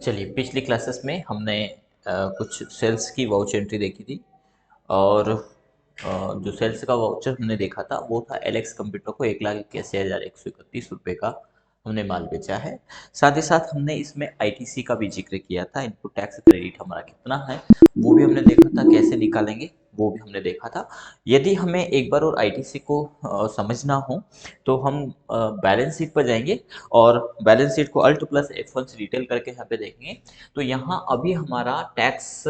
चलिए, पिछली क्लासेस में हमने कुछ सेल्स की वाउचर एंट्री देखी थी। और जो सेल्स का वाउचर हमने देखा था वो था एलेक्स कंप्यूटर को 1,81,131 रुपये का हमने माल बेचा है। साथ ही साथ हमने इसमें आईटीसी का भी जिक्र किया था, इनपुट टैक्स क्रेडिट हमारा कितना है वो भी हमने देखा था, कैसे निकालेंगे वो भी हमने देखा था। यदि हमें एक बार और आईटीसी को समझना हो तो हम बैलेंस शीट पर जाएंगे और बैलेंस शीट को अल्ट प्लस F1 से डिटेल करके यहाँ पे देखेंगे। तो यहाँ अभी हमारा टैक्स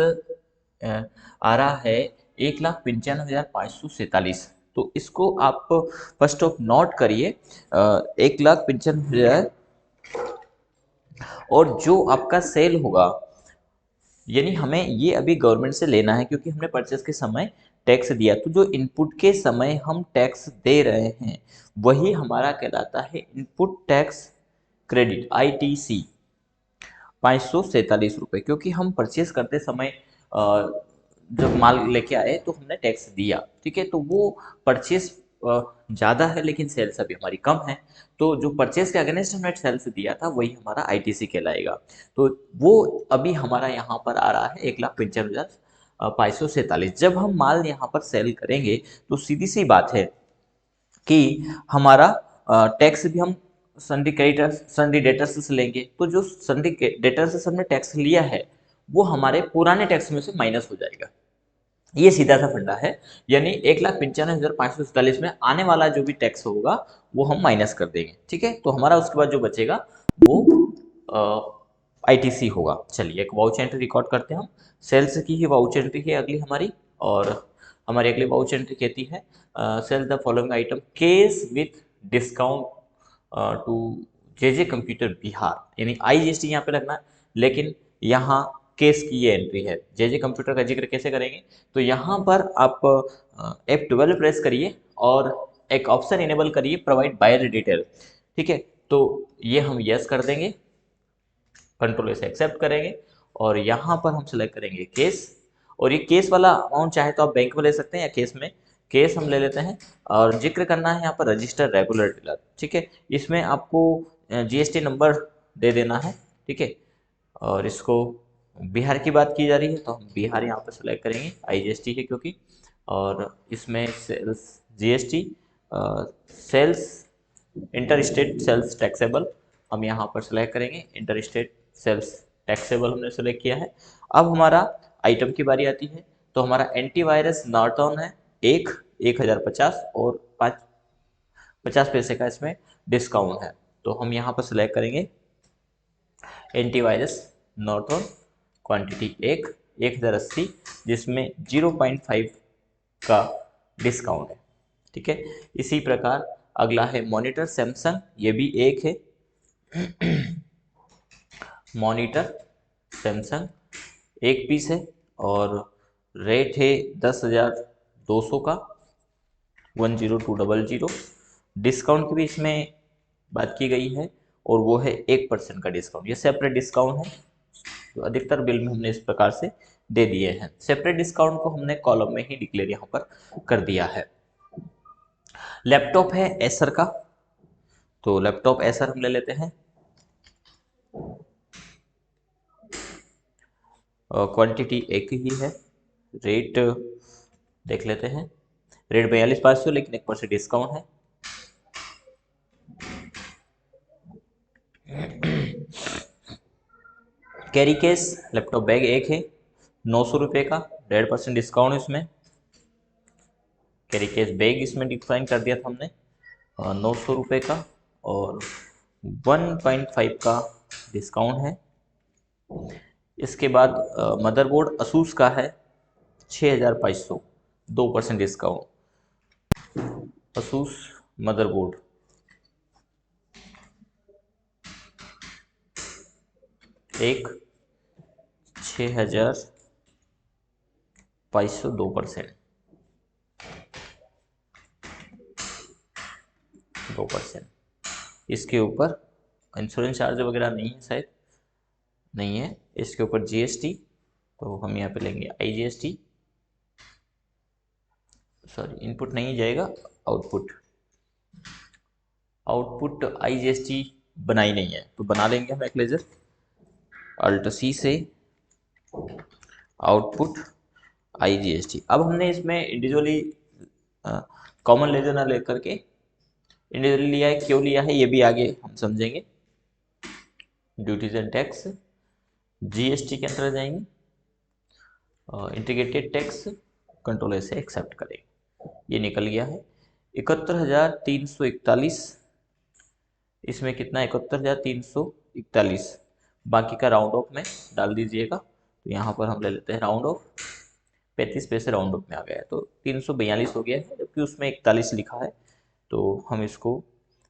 आ रहा है 1,95,547। तो इसको आप फर्स्ट ऑफ नोट करिए, 1,95,000 और जो आपका सेल होगा, यानी हमें ये अभी गवर्नमेंट से लेना है क्योंकि हमने परचेस के समय टैक्स दिया। तो जो इनपुट के समय हम टैक्स दे रहे हैं वही हमारा कहलाता है इनपुट टैक्स क्रेडिट, आईटीसी 547 रुपये, क्योंकि हम परचेस करते समय जब माल लेके आए तो हमने टैक्स दिया। ठीक है, तो वो परचेस ज़्यादा है लेकिन सेल्स अभी हमारी कम है। तो जो परचेस के अगेंस्ट हमने सेल्स दिया था वही हमारा आईटीसी कहलाएगा। तो वो अभी हमारा यहाँ पर आ रहा है 1,95,547। जब हम माल यहाँ पर सेल करेंगे तो सीधी सी बात है कि हमारा टैक्स भी हम सन्डी क्रेडिटर्स सन्डी डेटर्स से लेंगे। तो जो सन्डी डेटर्स से हमने टैक्स लिया है वो हमारे पुराने टैक्स में से माइनस हो जाएगा। ये सीधा सा फंडा है। यानी 1,95,547 में आने वाला जो भी टैक्स होगा वो हम माइनस कर देंगे। ठीक है, तो हमारा उसके बाद जो बचेगा वो आईटीसी होगा। चलिए, एक वाउचर एंट्री रिकॉर्ड करते हैं हम। सेल्स की ही वाउचर एंट्री है अगली हमारी, और हमारी अगली वाउचर एंट्री कहती है sell the following item case with discount to J computer Bihar. यानी आईजीएसटी यहाँ पे लगना है, लेकिन यहाँ केस की ये एंट्री है। जे कंप्यूटर का जिक्र कैसे करेंगे, तो यहाँ पर आप F12 प्रेस करिए और एक ऑप्शन इनेबल करिए प्रोवाइड बायर डिटेल। ठीक है, तो ये हम यस कर देंगे, कंट्रोल से एक्सेप्ट करेंगे और यहाँ पर हम सेलेक्ट करेंगे केस। और ये केस वाला अमाउंट चाहे तो आप बैंक में ले सकते हैं या केस में, केस हम ले लेते हैं। और जिक्र करना है यहाँ पर रजिस्टर रेगुलर डीलर। ठीक है, इसमें आपको जीएसटी नंबर दे देना है। ठीक है, और इसको बिहार की बात की जा रही है तो हम बिहार यहाँ पर सेलेक्ट करेंगे, आईजीएसटी है क्योंकि। और इसमें sales GST sales inter state sales taxable हम यहाँ पर सेलेक्ट करेंगे, इंटर स्टेट सेल्स टैक्सेबल हमने सेलेक्ट किया है। अब हमारा आइटम की बारी आती है। तो हमारा एंटीवायरस नॉर्टन है 1,050 और 50 पैसे का इसमें डिस्काउंट है। तो हम यहाँ पर सेलेक्ट करेंगे एंटीवायरस नॉर्टन, क्वांटिटी 1,080, जिसमें 0.5 का डिस्काउंट है। ठीक है, इसी प्रकार अगला है मॉनिटर सैमसंग, ये भी एक है मॉनिटर सैमसंग एक पीस है और रेट है 10,200 का, 10200। डिस्काउंट की भी इसमें बात की गई है और वो है 1% का डिस्काउंट। ये सेपरेट डिस्काउंट है, तो अधिकतर बिल में हमने इस प्रकार से दे दिए हैं। सेपरेट डिस्काउंट को हमने कॉलम में ही डिक्लेयर यहाँ पर कर दिया है। लैपटॉप है एसर का, तो लैपटॉप एसर हम ले लेते हैं। क्वांटिटी एक ही है, रेट देख लेते हैं, रेट 42,500 लेकिन 1% डिस्काउंट है। कैरी केस लैपटॉप बैग एक है 900 रुपये का, 1.5% डिस्काउंट इसमें। कैरी केस बैग इसमें डिफाइन कर दिया था हमने 900 रुपये का और 1.5 का डिस्काउंट है। इसके बाद मदरबोर्ड असूस का है 6,500, 2% डिस्काउंट। असूस मदरबोर्ड एक 6,500, 2%। इसके ऊपर इंश्योरेंस चार्ज वगैरह नहीं है, शायद नहीं है। इसके ऊपर जीएसटी, तो हम यहाँ पे लेंगे आईजीएसटी, सॉरी इनपुट नहीं जाएगा, आउटपुट। आउटपुट आईजीएसटी बनाई नहीं है तो बना लेंगे हम एक्लेजर। अल्ट सी से आउटपुट IGST। अब हमने इसमें इंडिविजुअली कॉमन लेजर ना लेकर के इंडिविजुअली लिया है, क्यों लिया है ये भी आगे हम समझेंगे। ड्यूटीज एंड टैक्स GST के अंदर जाएंगे, इंटीग्रेटेड टैक्स कंट्रोल से एक्सेप्ट करेंगे। ये निकल गया है 71,341। इसमें कितना 71,341, बाकी का राउंड ऑफ में डाल दीजिएगा। तो यहाँ पर हम ले लेते हैं राउंड ऑफ, 35 पैसे राउंड ऑफ में आ गया है, तो 342 हो गया है, जबकि उसमें 41 लिखा है। तो हम इसको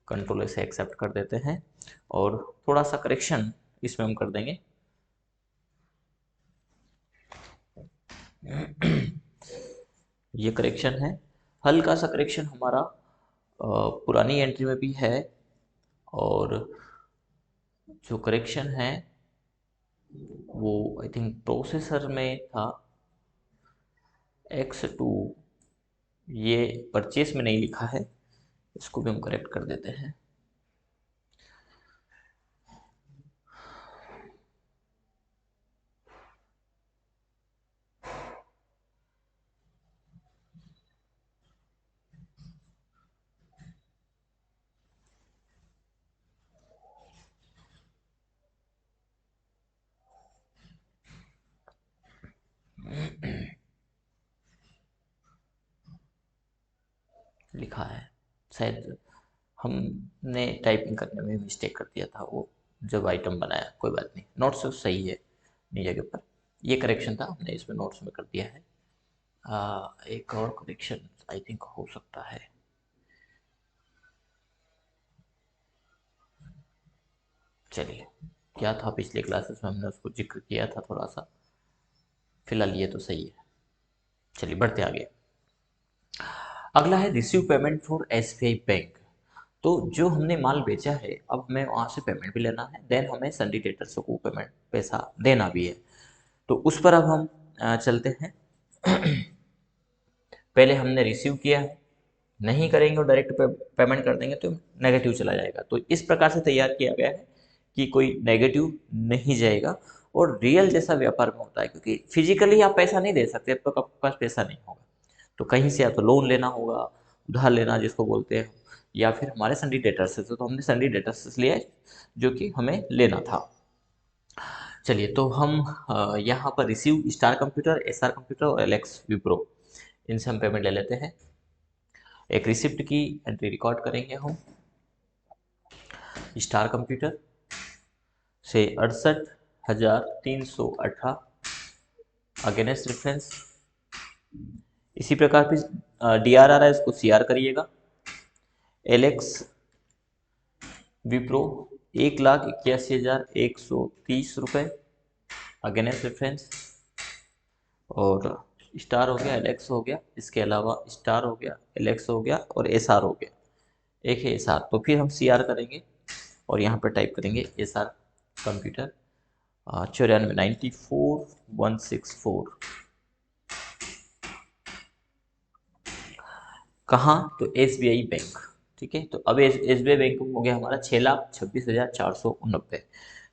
कंट्रोल से एक्सेप्ट कर देते हैं और थोड़ा सा करेक्शन इसमें हम कर देंगे। ये करेक्शन है, हल्का सा करेक्शन हमारा पुरानी एंट्री में भी है, और जो करेक्शन है वो आई थिंक प्रोसेसर में था X2, ये परचेस में नहीं लिखा है, इसको भी हम करेक्ट कर देते हैं। लिखा है, शायद हमने टाइपिंग करने में मिस्टेक कर दिया था वो जब आइटम बनाया। कोई बात नहीं, नोट्स सही है अपनी जगह पर। ये करेक्शन था, हमने इसमें नोट्स में कर दिया है। एक और करेक्शन आई थिंक हो सकता है। चलिए, क्या था पिछले क्लासेस में हमने उसको जिक्र किया था थोड़ा सा, फिलहाल ये तो सही है। चलिए बढ़ते आगे। अगला है receive payment for SBI bank. तो जो हमने माल बेचा है, अब हमें वहाँ से पेमेंट भी लेना है, देन हमें सन्डी डेटर्स को पेमेंट पैसा देना भी है। तो उस पर अब हम चलते हैं। पहले हमने रिसीव किया है, नहीं करेंगे और डायरेक्ट पेमेंट कर देंगे तो नेगेटिव चला जाएगा। तो इस प्रकार से तैयार किया गया है कि कोई नेगेटिव नहीं जाएगा, और रियल जैसा व्यापार में होता है, क्योंकि फिजिकली आप पैसा नहीं दे सकते, अब तक आपके पास पैसा नहीं होगा, तो कहीं से या तो लोन लेना होगा, उधार लेना जिसको बोलते हैं, या फिर हमारे सन्डी डेटर्स से, तो हमने सन्डी डेटर्स से लिया है जो कि हमें लेना था। चलिए, तो हम यहाँ पर receive star computer, SR computer और LX विप्रो, इनसे हम पेमेंट ले लेते हैं। एक रिसिप्ट की एंट्री रिकॉर्ड करेंगे हम। स्टार कंप्यूटर से 68,318 अगेंस्ट रेफरेंस। इसी प्रकार फिर DR आ रहा है, इसको CR करिएगा। LX विप्रो 1,81,130 रुपये अगेंस्ट रेफरेंस, और स्टार हो गया, LX हो गया, इसके अलावा स्टार हो गया, LX हो गया और SR हो गया, एक है SR। तो फिर हम CR करेंगे और यहाँ पर टाइप करेंगे SR कंप्यूटर 94,94,164। कहाँ? तो SBI बैंक। ठीक है, तो अब SBI बैंक हो गया हमारा 6,26,489।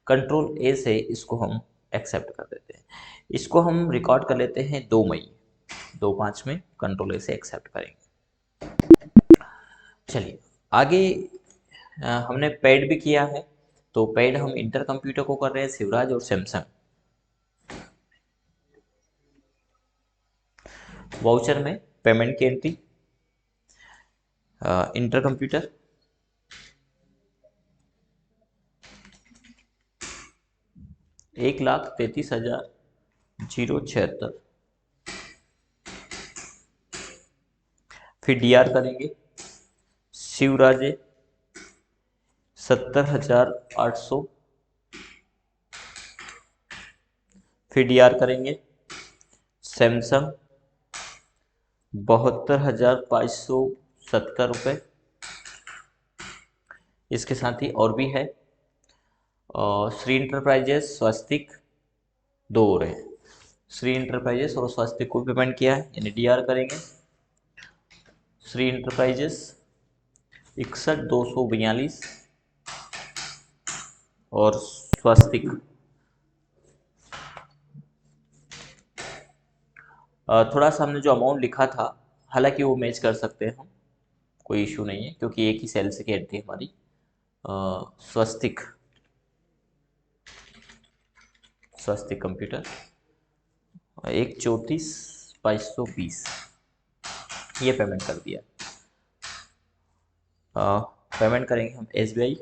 कंट्रोल A से इसको हम एक्सेप्ट कर देते हैं। इसको हम रिकॉर्ड कर लेते हैं 2 मई 25 में, कंट्रोल A से एक्सेप्ट करेंगे। चलिए आगे, हमने पेड भी किया है, तो पेड हम इंटर कंप्यूटर को कर रहे हैं, शिवराज और सैमसंग। वाउचर में पेमेंट की एंट्री, इंटर कंप्यूटर 1,33,076। फिर DR करेंगे, शिवराजे 70,800। फिर DR करेंगे सैमसंग 72,570 रुपये। इसके साथ ही और भी है, श्री इंटरप्राइजेस, स्वस्तिक, दो हो रहे हैं, श्री इंटरप्राइजेस और स्वस्तिक को पेमेंट किया है, यानी DR करेंगे। श्री इंटरप्राइजेस 61,242 और स्वस्तिक थोड़ा सा हमने जो अमाउंट लिखा था, हालांकि वो मैच कर सकते हैं हम, कोई इशू नहीं है, क्योंकि एक ही सेल से की एंट्री हमारी। स्वस्तिक स्वस्तिक कंप्यूटर 134,520 ये पेमेंट कर दिया। पेमेंट करेंगे हम S B I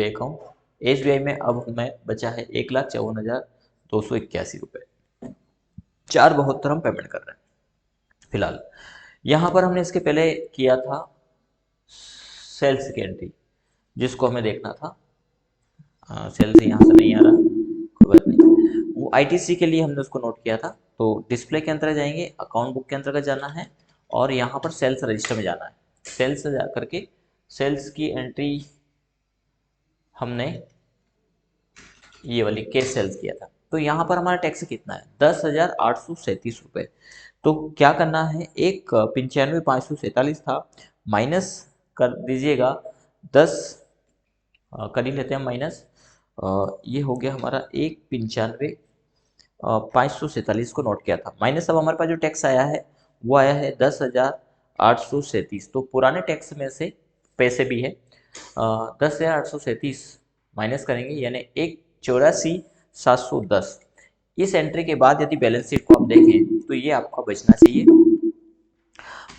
account. S B I में अब हमें बचा है 1,54,281 रुपये। 472 हम पेमेंट कर रहे हैं फिलहाल। यहाँ पर हमने इसके पहले किया था सेल्स की एंट्री, जिसको हमें देखना था। सेल्स यहाँ से नहीं आ रहा, कोई बात नहीं, वो आईटीसी के लिए हमने उसको नोट किया था। तो डिस्प्ले के अंतर्गत जाएंगे, अकाउंट बुक के अंतर्गत जाना है, और यहाँ पर सेल्स रजिस्टर में जाना है। सेल्स से जा करके सेल्स की एंट्री हमने ये वाली केस सेल्स किया था। तो यहाँ पर हमारा टैक्स कितना है, 10,837 रुपये। तो क्या करना है, एक 95,547 था, माइनस कर दीजिएगा 10, कर ही लेते हैं माइनस। ये हो गया हमारा 1,95,547 को नोट किया था, माइनस अब हमारे पास जो टैक्स आया है वो आया है 10,837। तो पुराने टैक्स में से पैसे भी है, 10,837 माइनस करेंगे, यानी 1,84,710। इस एंट्री के बाद यदि बैलेंस शीट को आप देखें तो ये आपका बचना चाहिए।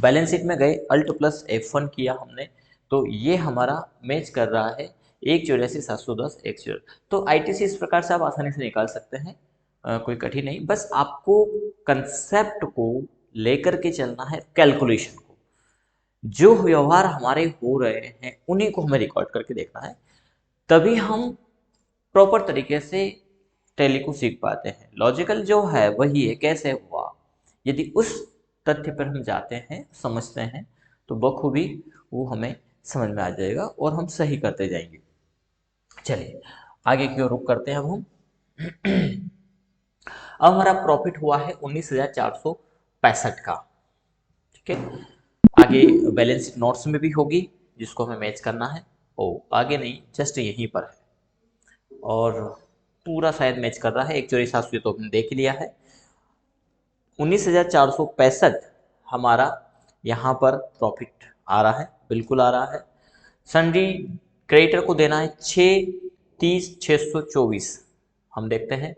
बैलेंस शीट में गए, अल्ट प्लस F1 किया हमने, तो ये हमारा मैच कर रहा है 1,84,710 1,0। तो आईटीसी इस प्रकार से आप आसानी से निकाल सकते हैं, कोई कठिन नहीं, बस आपको कंसेप्ट को लेकर के चलना है, कैलकुलेशन को। जो व्यवहार हमारे हो रहे हैं उन्हीं को हमें रिकॉर्ड करके देखना है, तभी हम प्रॉपर तरीके से टैली को सीख पाते हैं। लॉजिकल जो है वही है, कैसे हुआ, यदि उस तथ्य पर हम जाते हैं, समझते हैं, तो बखूबी वो हमें समझ में आ जाएगा और हम सही करते जाएंगे। चलिए आगे की ओर रुख करते हैं अब हम। अब हमारा प्रॉफिट हुआ है 19,465 का। ठीक है, आगे बैलेंस शीट नोट्स में भी होगी, जिसको हमें मैच करना है। ओ आगे नहीं, जस्ट यहीं पर है, और पूरा शायद मैच कर रहा है। 1,84,700 तो हमने देख लिया है। 19,465 हमारा यहाँ पर प्रॉफिट आ रहा है, बिल्कुल आ रहा है। सन्ड्री क्रेडिटर को देना है 630,624। हम देखते हैं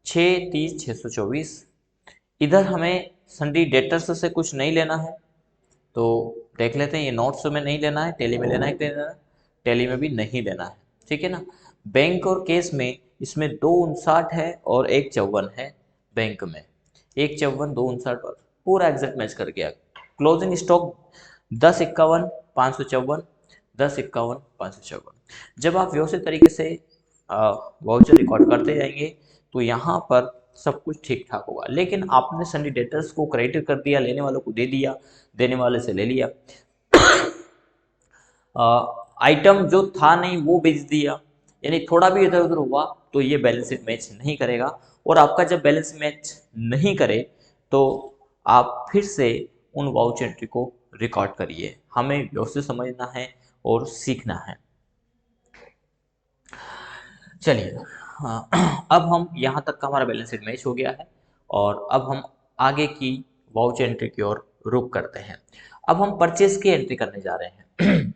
630,624। इधर हमें सन्ड्री डेटर्स से कुछ नहीं लेना है, तो देख लेते हैं। ये नोट्स में नहीं लेना है, टेली में लेना है, टेली में भी नहीं लेना है, ठीक है ना। बैंक और केस में इसमें 2,59 है और 1,54 है। बैंक में 1,54 2,59 पर पूरा एग्जैक्ट मैच कर गया। Closing stock 10,51,554, 10,51,554। जब आप व्यवस्थित तरीके से वाउचर रिकॉर्ड करते जाएंगे तो यहाँ पर सब कुछ ठीक ठाक होगा। लेकिन आपने सन्डी डेटर्स को क्रेडिट कर दिया, लेने वालों को दे दिया, देने वाले से ले लिया, आइटम जो था नहीं वो बेच दिया, यानी थोड़ा भी इधर उधर हुआ तो ये बैलेंस शीट मैच नहीं करेगा। और आपका जब बैलेंस मैच नहीं करे तो आप फिर से उन वाउच एंट्री को रिकॉर्ड करिए। हमें व्यवस्थित समझना है और सीखना है। चलिए, हाँ, अब हम यहाँ तक का हमारा बैलेंस शीट मैच हो गया है, और अब हम आगे की वाउच एंट्री की ओर रुख करते हैं। अब हम परचेज की एंट्री करने जा रहे हैं।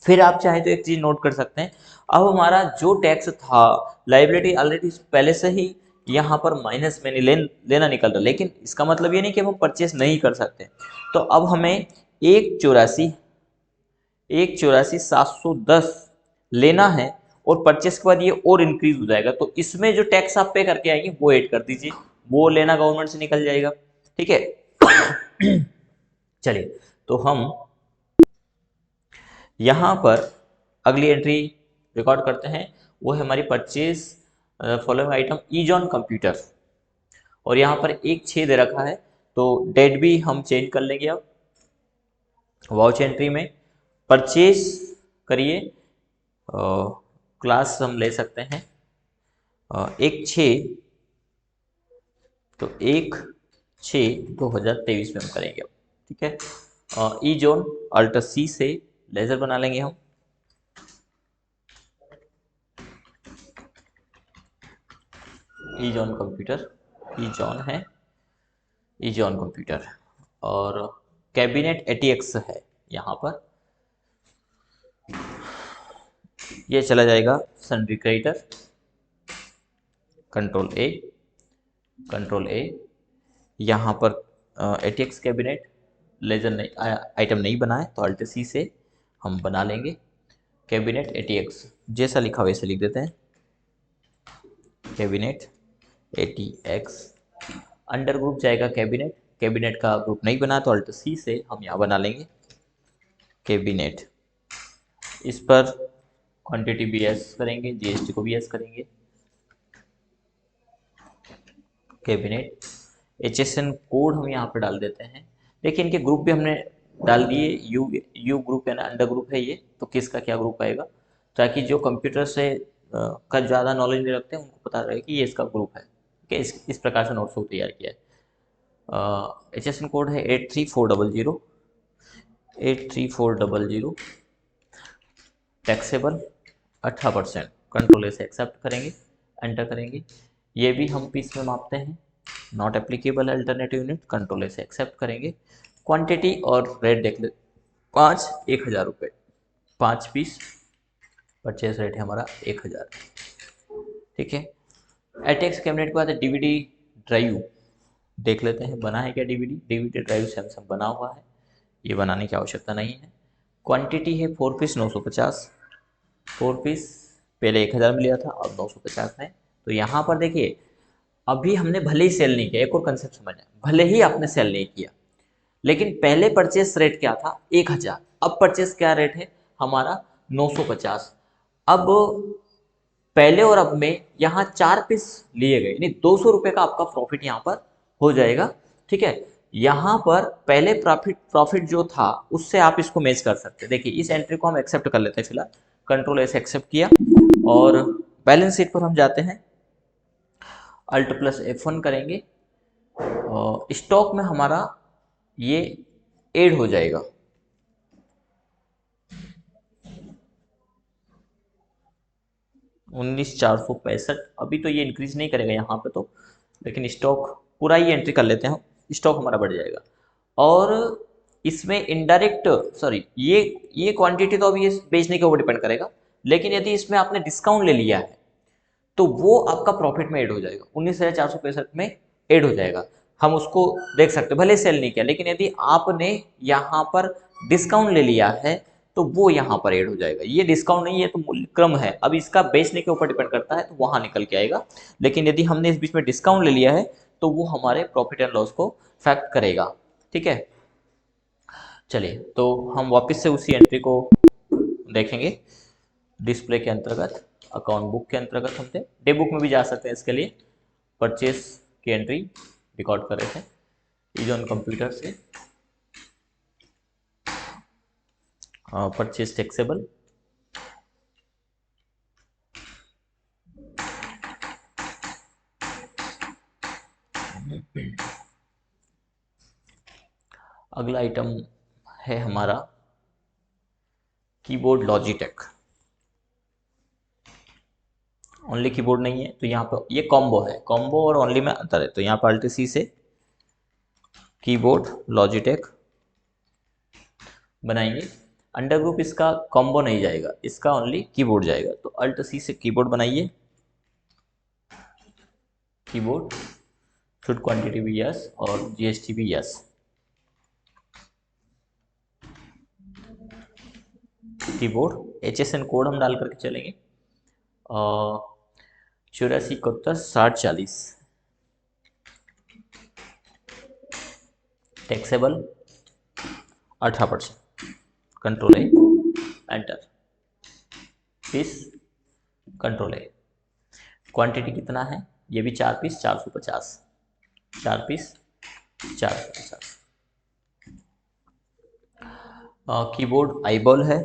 फिर आप चाहे तो एक चीज नोट कर सकते हैं, अब हमारा जो टैक्स था, लाइबिलिटी ऑलरेडी पहले से ही यहाँ पर माइनस में लेना निकल रहा, लेकिन इसका मतलब ये नहीं कि हम परचेस नहीं कर सकते। तो अब हमें 1,84,710 लेना है, और परचेस के बाद ये और इंक्रीज हो जाएगा। तो इसमें जो टैक्स आप पे करके आएंगे वो ऐड कर दीजिए, वो लेना गवर्नमेंट से निकल जाएगा, ठीक है। चलिए, तो हम यहाँ पर अगली एंट्री रिकॉर्ड करते हैं, वो है हमारी परचेज फॉलोइंग आइटम ईजॉन कंप्यूटर, और यहाँ पर 1/6 दे रखा है, तो डेट भी हम चेंज कर लेंगे। अब वाउच एंट्री में परचेज करिए, क्लास हम ले सकते हैं 1/6, तो 1/6/2023 में हम करेंगे अब, ठीक है। ई जोन अल्ट सी से लेजर बना लेंगे हम। ई जोन कंप्यूटर ईजॉन है, ईजॉन कंप्यूटर। और कैबिनेट ATX है यहाँ पर। ये चला जाएगा सन्ड्री क्रेडिटर, कंट्रोल ए। यहाँ पर ATX कैबिनेट लेजर नहीं, आइटम नहीं बना है तो अल्ट C से हम बना लेंगे। कैबिनेट ATX जैसा लिखा वैसे लिख देते हैं, कैबिनेट ATX। अंडर ग्रुप जाएगा कैबिनेट, कैबिनेट का ग्रुप नहीं बना तो अल्ट C से हम यहाँ बना लेंगे कैबिनेट। इस पर क्वांटिटी भी यस करेंगे, GST को भी यस करेंगे। कैबिनेट HSN कोड हम यहाँ पे डाल देते हैं। देखिए इनके ग्रुप भी हमने डाल दिए, यू ग्रुप है ना, अंडर ग्रुप है ये, तो किसका क्या ग्रुप आएगा, ताकि जो कंप्यूटर से का ज़्यादा नॉलेज नहीं रखते हैं उनको पता रहे कि ये इसका ग्रुप है। ठीक है, इस प्रकार से नोट्स को तैयार किया है। HSN कोड है 83400, 83400। टैक्सेबल 18%, कंट्रोल ए से एक्सेप्ट करेंगे, एंटर करेंगे। ये भी हम पीस में मापते हैं, not applicable alternative unit, control A से एक्सेप्ट करेंगे। क्वांटिटी और रेट देख ले, 5 1000 रुपये, 5 पीस, परचेज रेट है हमारा 1000। ठीक है, ATX कैबिनेट के बाद DVD ड्राइव देख लेते हैं, बना है क्या DVD ड्राइव सैमसंग बना हुआ है, ये बनाने की आवश्यकता नहीं है। क्वांटिटी है 4 पीस 950, 4 पीस पहले 1000 में लिया था, अब 950 है। तो यहाँ पर देखिए अभी हमने भले ही सेल नहीं किया, एक और कंसेप्ट समझना, भले ही आपने सेल नहीं किया, लेकिन पहले परचेस रेट क्या था 1000, अब परचेस क्या रेट है हमारा 950। अब पहले और अब में यहाँ 4 पीस लिए गए, यानी 200 रुपये का आपका प्रॉफिट यहाँ पर हो जाएगा। ठीक है, यहाँ पर पहले प्रॉफिट जो था उससे आप इसको मैच कर सकते हैं। देखिए इस एंट्री को हम एक्सेप्ट कर लेते हैं फिलहाल, कंट्रोल ऐसे एक्सेप्ट किया और बैलेंस शीट पर हम जाते हैं, अल्ट प्लस F1 करेंगे, स्टॉक में हमारा ये ऐड हो जाएगा। $19,465, अभी तो ये इंक्रीज नहीं करेगा यहाँ पे तो, लेकिन स्टॉक पूरा ही एंट्री कर लेते हैं, स्टॉक हमारा बढ़ जाएगा। और इसमें इनडायरेक्ट, सॉरी ये क्वांटिटी तो अभी ये बेचने के ऊपर डिपेंड करेगा, लेकिन यदि इसमें आपने डिस्काउंट ले लिया है तो वो आपका प्रॉफिट में ऐड हो जाएगा, 19,465 में ऐड हो जाएगा। हम उसको देख सकते हैं, भले सेल नहीं किया, लेकिन यदि आपने यहाँ पर डिस्काउंट ले लिया है तो वो यहाँ पर ऐड हो जाएगा। ये डिस्काउंट नहीं है तो मूल्य क्रम है, अब इसका बेचने के ऊपर डिपेंड करता है तो वहाँ निकल के आएगा। लेकिन यदि हमने इस बीच में डिस्काउंट ले लिया है तो वो हमारे प्रॉफिट एंड लॉस को फैक्ट करेगा। ठीक है, चलिए तो हम वापस से उसी एंट्री को देखेंगे। डिस्प्ले के अंतर्गत, अकाउंट बुक के अंतर्गत हम थे, डे बुक में भी जा सकते हैं। इसके लिए परचेस की एंट्री रिकॉर्ड कर रहे थे ईजॉन कंप्यूटर से, परचेस टैक्सेबल, अगला आइटम है हमारा कीबोर्ड लॉजिटेक। ओनली कीबोर्ड नहीं है तो यहाँ पर ये कॉम्बो है, कॉम्बो और ओनली में अंतर है, तो यहाँ पर अल्ट C से कीबोर्ड लॉजिटेक बनाएंगे। अंडर ग्रुप इसका कॉम्बो नहीं जाएगा, इसका ओनली कीबोर्ड जाएगा, तो अल्ट C से कीबोर्ड बनाइए। कीबोर्ड शुड क्वांटिटी भी यस और GST भी यस। कीबोर्ड HSN कोड हम डाल करके चलेंगे, 84 71 60 40। Taxable 18%, control A, enter. Piece control A, quantity कितना है, ये भी 4 पीस 450, 4 पीस 450। कीबोर्ड आईबॉल है,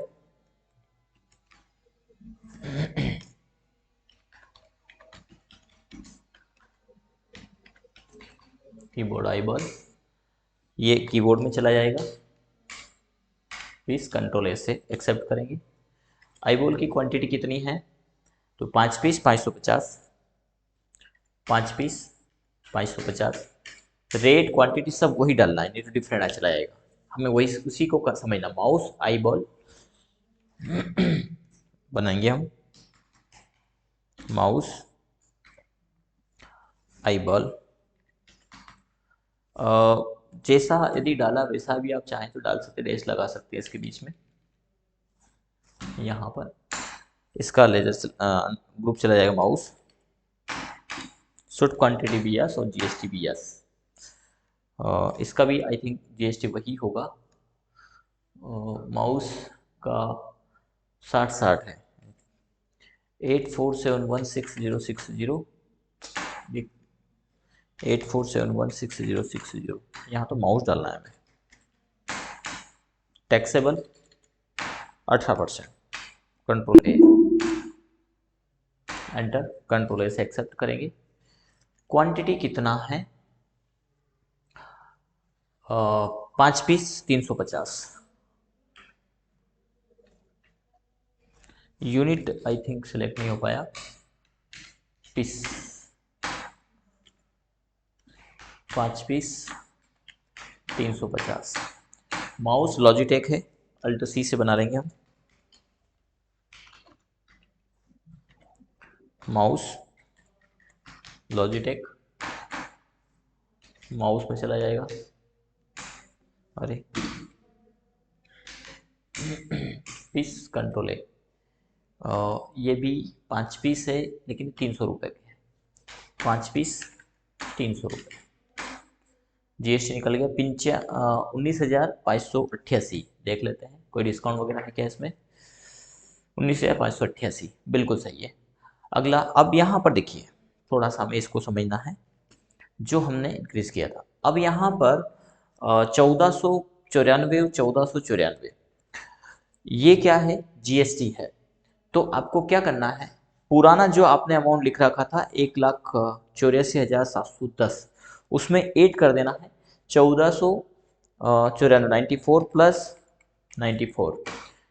कीबोर्ड आईबॉल, ये कीबोर्ड में चला जाएगा। पीस कंट्रोल ए से एक्सेप्ट करेंगे। आईबॉल की क्वांटिटी कितनी है, तो 5 पीस 550, 5 पीस 550। रेट क्वांटिटी सब वही डालना है, नहीं तो डिफरेंट आ चला जाएगा, हमें वही उसी को समझना। माउस आई बॉल बनाएंगे हम, माउस आई बॉल। जैसा यदि डाला वैसा भी आप चाहें तो डाल सकते, डैश लगा सकते हैं इसके बीच में, यहाँ पर इसका लेजर ग्रुप चला जाएगा mouse, should quantity be yes और जीएसटी बी यस। इसका भी आई थिंक जीएसटी वही होगा, माउस का 60 है, 84716060, 84716060, यहाँ तो माउस डालना है हमें। Taxable 18%, control A, enter, control A से एक्सेप्ट करेंगे। क्वांटिटी कितना है, 5 piece 350। Unit I think select नहीं हो पाया, पीस 5 पीस 350। माउस लॉजिटेक है, अल्ट सी से बना लेंगे हम, माउस लॉजिटेक, माउस में चला जाएगा, अरे पीस कंट्रोल है। ये भी 5 पीस है लेकिन 300 रुपये के है, 5 पीस 300 रुपये, जीएसटी निकल गया 19,588। देख लेते हैं कोई डिस्काउंट वगैरह है क्या इसमें, 19,588 बिल्कुल सही है। अगला, अब यहाँ पर देखिए थोड़ा सा हमें इसको समझना है, जो हमने इंक्रीज किया था, अब यहाँ पर 1494 और 1494, ये क्या है, जीएसटी है। तो आपको क्या करना है, पुराना जो आपने अमाउंट लिख रखा था 1,84,710, उसमें ऐड कर देना है 1494, 94 प्लस 94,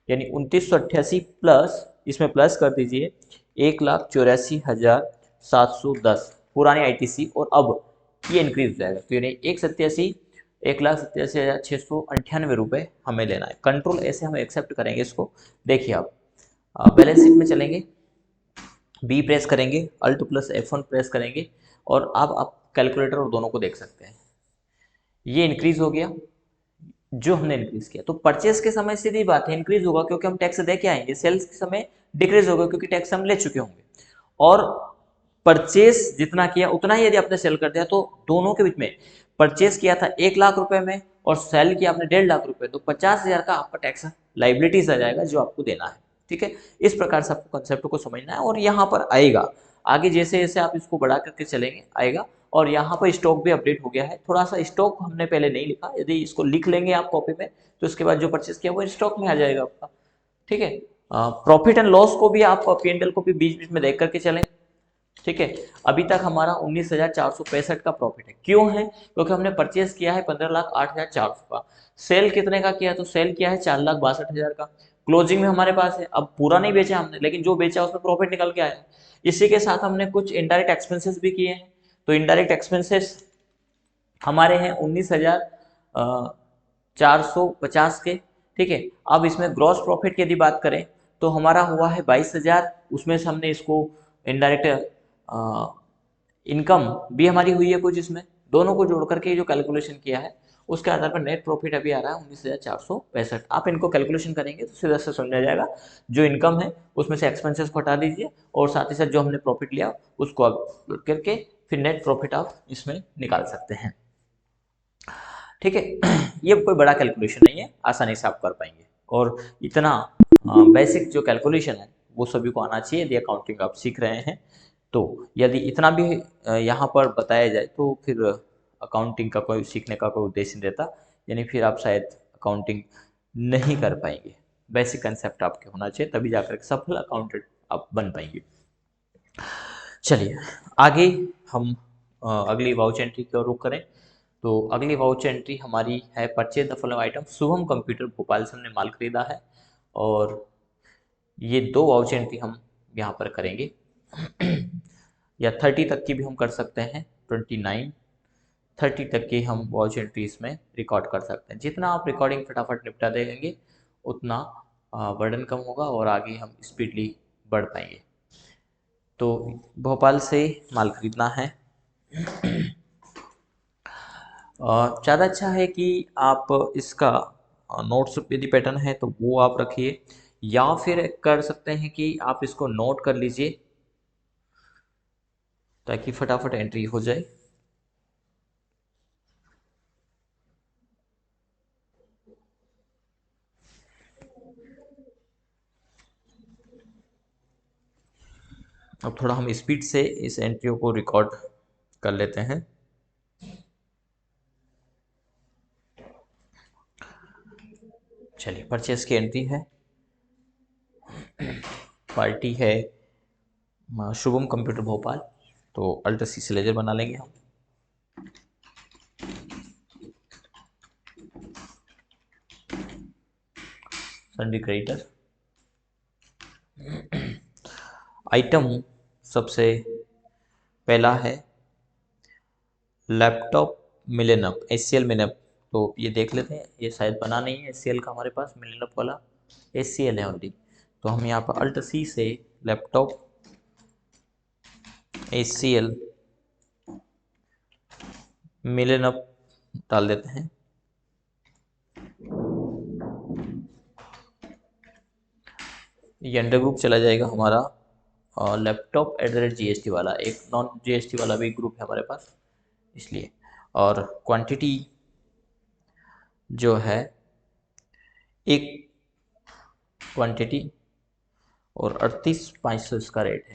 यानी 2988 प्लस, इसमें प्लस कर दीजिए 1,84,710 पुरानी आईटीसी, और अब ये इंक्रीज हो जाएगा, तो यानी 1,87,698 रुपये हमें लेना है। कंट्रोल ऐसे हम एक्सेप्ट करेंगे इसको। देखिए आप बैलेंस शीट में चलेंगे, बी प्रेस करेंगे, अल्ट प्लस F1 प्रेस करेंगे, और अब आप कैलकुलेटर और दोनों को देख सकते हैं, ये इंक्रीज हो गया जो हमने इंक्रीज किया। तो परचेस के समय सीधी बात है इंक्रीज होगा क्योंकि हम टैक्स दे के आएंगे, सेल्स के समय डिक्रीज होगा क्योंकि टैक्स हम ले चुके होंगे, और परचेस जितना किया उतना ही यदि आपने सेल कर दिया, तो दोनों के बीच में परचेस किया था 1,00,000 रुपए में और सेल किया आपने 1,50,000 रुपए, तो 50,000 का आपका टैक्स लाइबिलिटीज आ जाएगा जो आपको देना है। ठीक है, इस प्रकार से आपको कंसेप्ट को समझना है, और यहाँ पर आएगा आगे जैसे जैसे आप इसको बढ़ा करके चलेंगे आएगा। और यहाँ पर स्टॉक भी अपडेट हो गया है, थोड़ा सा स्टॉक हमने पहले नहीं लिखा, यदि इसको लिख लेंगे आप कॉपी में तो उसके बाद जो परचेस किया वो स्टॉक में आ जाएगा आपका। ठीक है, प्रॉफिट एंड लॉस को भी आप P&L को भी बीच बीच में देख करके चलें। ठीक है, अभी तक हमारा 19,465 का प्रॉफिट है, क्यों है, क्योंकि हमने परचेस किया है 15,08,400 का, सेल कितने का किया, तो सेल किया है 4,62,000 का, क्लोजिंग में हमारे पास है, अब पूरा नहीं बेचा हमने लेकिन जो बेचा उसमें प्रॉफिट निकल के आया। इसी के साथ हमने कुछ इनडायरेक्ट एक्सपेंसेस भी किए हैं, तो इनडायरेक्ट एक्सपेंसेस हमारे हैं 19,450 के। ठीक है, अब इसमें ग्रॉस प्रॉफिट की यदि बात करें तो हमारा हुआ है 22,000, उसमें से हमने इसको इनडायरेक्ट इनकम भी हमारी हुई है कुछ, इसमें दोनों को जोड़ करके जो कैलकुलेशन किया है उसके आधार पर नेट प्रॉफिट अभी आ रहा है 19,465। आप इनको कैलकुलेशन करेंगे तो सीधा से समझा जाएगा, जो इनकम है उसमें से एक्सपेंसेस को हटा दीजिए और साथ ही साथ जो हमने प्रॉफिट लिया उसको अपलोड करके फिर नेट प्रॉफिट आप इसमें निकाल सकते हैं। ठीक है, ये कोई बड़ा कैलकुलेशन नहीं है, आसानी से आप कर पाएंगे, और इतना बेसिक जो कैलकुलेशन है वो सभी को आना चाहिए यदि अकाउंटिंग आप सीख रहे हैं। तो यदि इतना भी यहाँ पर बताया जाए तो फिर अकाउंटिंग का कोई सीखने का कोई उद्देश्य नहीं रहता, यानी फिर आप शायद अकाउंटिंग नहीं कर पाएंगे। बेसिक कंसेप्ट आपके होना चाहिए, तभी जाकर के सफल अकाउंटेंट आप बन पाएंगे। चलिए आगे हम अगली वाउच एंट्री की ओर रुख करें। तो अगली वाउच एंट्री हमारी है purchase the following item, Shubham computer Bhopal से हमने माल खरीदा है, और ये 2 वाउच एंट्री हम यहाँ पर करेंगे या 30 तक की भी हम कर सकते हैं, 29, 30 तक की हम वॉच एंट्री इसमें रिकॉर्ड कर सकते हैं। जितना आप रिकॉर्डिंग फटाफट निपटा देंगे उतना बर्डन कम होगा और आगे हम स्पीडली बढ़ पाएंगे। तो भोपाल से माल खरीदना है। ज़्यादा अच्छा है कि आप इसका नोट्स यदि पैटर्न है तो वो आप रखिए, या फिर कर सकते हैं कि आप इसको नोट कर लीजिए ताकि फटाफट एंट्री हो जाए। अब थोड़ा हम स्पीड से इस एंट्रियों को रिकॉर्ड कर लेते हैं। चलिए, परचेस की एंट्री है, पार्टी है शुभम कंप्यूटर भोपाल, तो अल्ट सी से लेजर बना लेंगे हम। सन्डी क्रेडिटर, आइटम सबसे पहला है लैपटॉप मिलेनअप, एचसीएल मिलेनअप। तो ये देख लेते हैं, ये शायद बना नहीं है एचसीएल का हमारे पास, मिलेनअप वाला एचसीएल है ऑलरेडी। तो हम यहाँ पर अल्ट सी से लैपटॉप एचसीएल मिलेनअप डाल देते हैं। ये अंडर ग्रुप चला जाएगा हमारा लैपटॉप @GST वाला, एक नॉन जीएसटी वाला भी ग्रुप है हमारे पास इसलिए। और क्वांटिटी जो है एक क्वांटिटी और 38,500 इसका रेट है।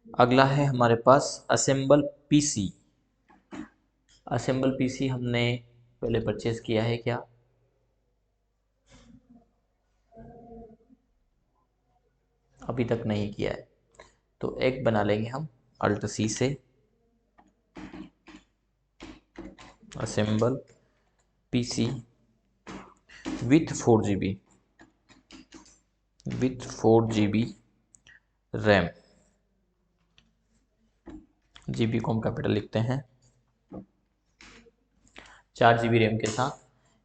अगला है हमारे पास असेंबल पीसी। असेंबल पीसी हमने पहले परचेज किया है क्या? अभी तक नहीं किया है, तो एक बना लेंगे हम अल्ट सी से, assemble PC with 4 GB RAM. GB को हम कैपिटल लिखते हैं। 4 GB रैम के साथ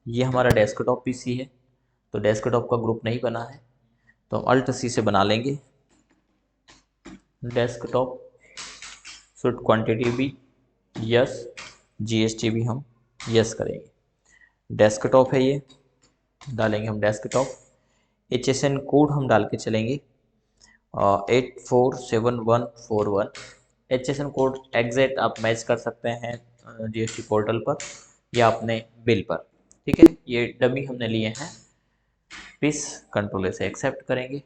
ये हमारा डेस्कटॉप पीसी है, तो डेस्कटॉप का ग्रुप नहीं बना है तो हम अल्ट सी से बना लेंगे। डेस्कटॉप शुड क्वांटिटी भी यस, जीएसटी भी हम यस करेंगे। डेस्कटॉप है ये, डालेंगे हम डेस्कटॉप। HSN कोड हम डाल के चलेंगे 847141। HSN कोड एग्जैक्ट आप मैच कर सकते हैं जीएसटी पोर्टल पर या अपने बिल पर, ठीक है। ये डमी हमने लिए हैं पीस, कंट्रोल से एक्सेप्ट करेंगे।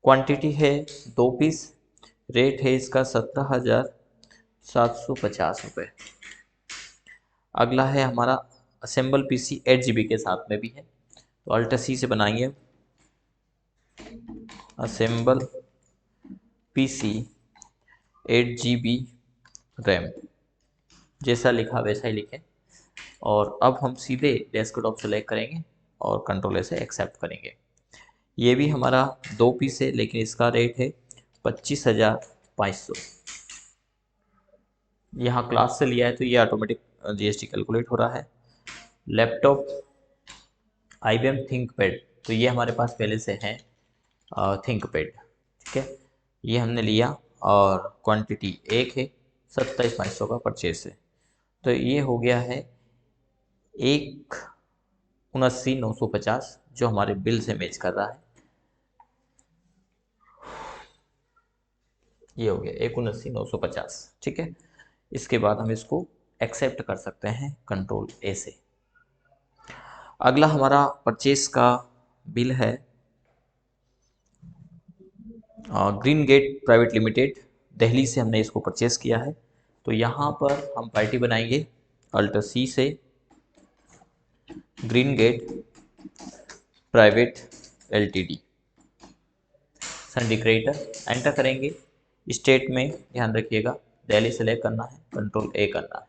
क्वांटिटी है 2 पीस, रेट है इसका 17,750 रुपये। अगला है हमारा असेंबल पीसी 8 GB के साथ में भी है, तो अल्ट सी से बनाएंगे असेंबल पीसी 8 GB रैम, जैसा लिखा वैसा ही लिखें। और अब हम सीधे डेस्कटॉप सेलेक्ट करेंगे और कंट्रोल से एक्सेप्ट करेंगे। ये भी हमारा 2 पीस है, लेकिन इसका रेट है 25,500। यहाँ क्लास से लिया है तो ये ऑटोमेटिक जीएसटी कैलकुलेट हो रहा है। लैपटॉप IBM थिंकपैड, तो ये हमारे पास पहले से है थिंकपैड, ठीक है। ये हमने लिया और क्वांटिटी एक है, 27,500 का परचेस है, तो ये हो गया है 1,79,950 जो हमारे बिल से मैच कर रहा है। ये हो गया 1,79,950, ठीक है। इसके बाद हम इसको एक्सेप्ट कर सकते हैं कंट्रोल ए से। अगला हमारा परचेस का बिल है green gate private limited, Delhi से हमने इसको परचेस किया है। तो यहाँ पर हम पार्टी बनाएंगे अल्ट सी से green gate private LTD, sundry creditor enter करेंगे। स्टेट में ध्यान रखिएगा दिल्ली सेलेक्ट करना है, कंट्रोल ए करना है,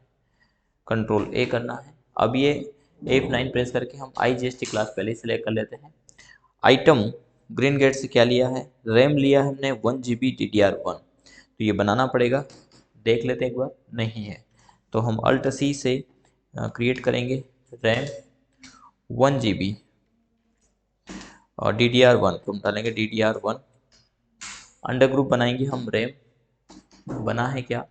कंट्रोल ए करना है। अब ये F9 प्रेस करके हम IGST क्लास पहले ही सेलेक्ट कर लेते हैं। आइटम ग्रीन गेट से क्या लिया है, रैम लिया है हमने 1 GB DDR1, तो ये बनाना पड़ेगा देख लेते हैं एक बार, नहीं है तो हम अल्ट सी से क्रिएट करेंगे रैम 1 GB और DDR1 तो हम डालेंगे DDR1। अंडर ग्रुप बनाएंगे हम रैम, बना है क्या,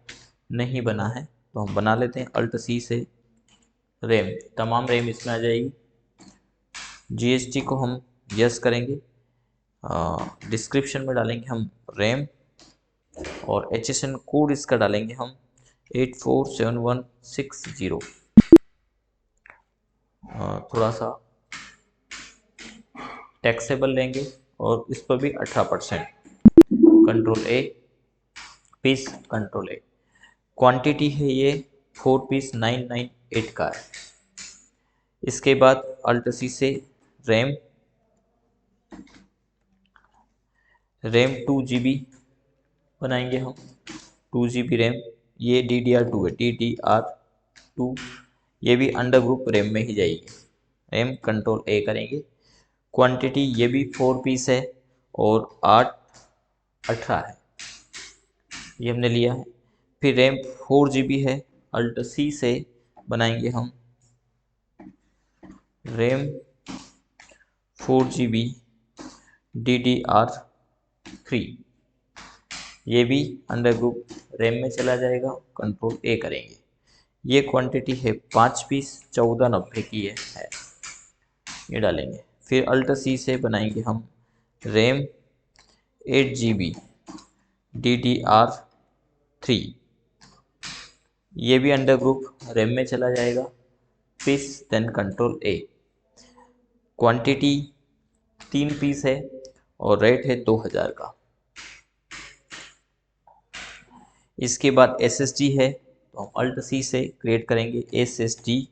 नहीं बना है तो हम बना लेते हैं अल्ट सी से रैम, तमाम रैम इसमें आ जाएगी। GST को हम यस करेंगे, डिस्क्रिप्शन में डालेंगे हम रैम और HSN कोड इसका डालेंगे हम 847160। थोड़ा सा टैक्सेबल लेंगे और इस पर भी 18%। Control A, piece control A, quantity है ये 4 पीस 998 का है। इसके बाद अल्ट सी से रैम 2 GB बनाएंगे हम, 2 GB रैम, ये DDR2 है, DDR2, ये भी अंडर ग्रुप रैम में ही जाएगी। रैम कंट्रोल ए करेंगे, क्वांटिटी ये भी 4 पीस है और 8 18 है, ये हमने लिया है। फिर रैम 4 GB है, अल्ट सी से बनाएंगे हम रैम 4 GB DDR3, ये भी अंडर ग्रुप रैम में चला जाएगा, कंट्रोल ए करेंगे। ये क्वांटिटी है 5 पीस 1490 की है, ये डालेंगे। फिर अल्ट सी से बनाएंगे हम रैम 8 GB DDR3, ये भी अंडर ग्रुप रैम में चला जाएगा, piece then control A. Quantity 3 piece है और रेट है 2000 का। इसके बाद SSD है तो हम अल्ट सी से क्रिएट करेंगे SSD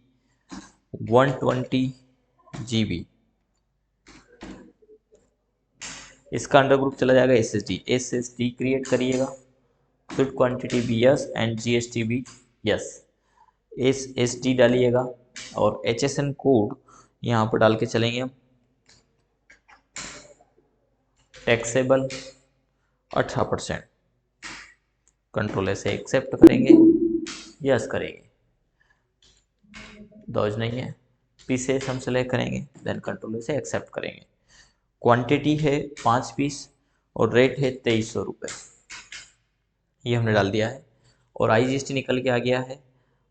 120 GB, इसका अंडर ग्रुप चला जाएगा SSD क्रिएट करिएगा, फिर क्वांटिटी भी यस एंड GST भी यस, SSD डालिएगा और HSN कोड यहाँ पर डाल के चलेंगे हम, टैक्सेबल 18%। कंट्रोल से एक्सेप्ट करेंगे, यस करेंगे, डॉज नहीं है, पीसेस हम सेलेक्ट करेंगे, देन कंट्रोल से एक्सेप्ट करेंगे। क्वांटिटी है 5 पीस और रेट है 2300 रुपये, ये हमने डाल दिया है और IGST निकल के आ गया है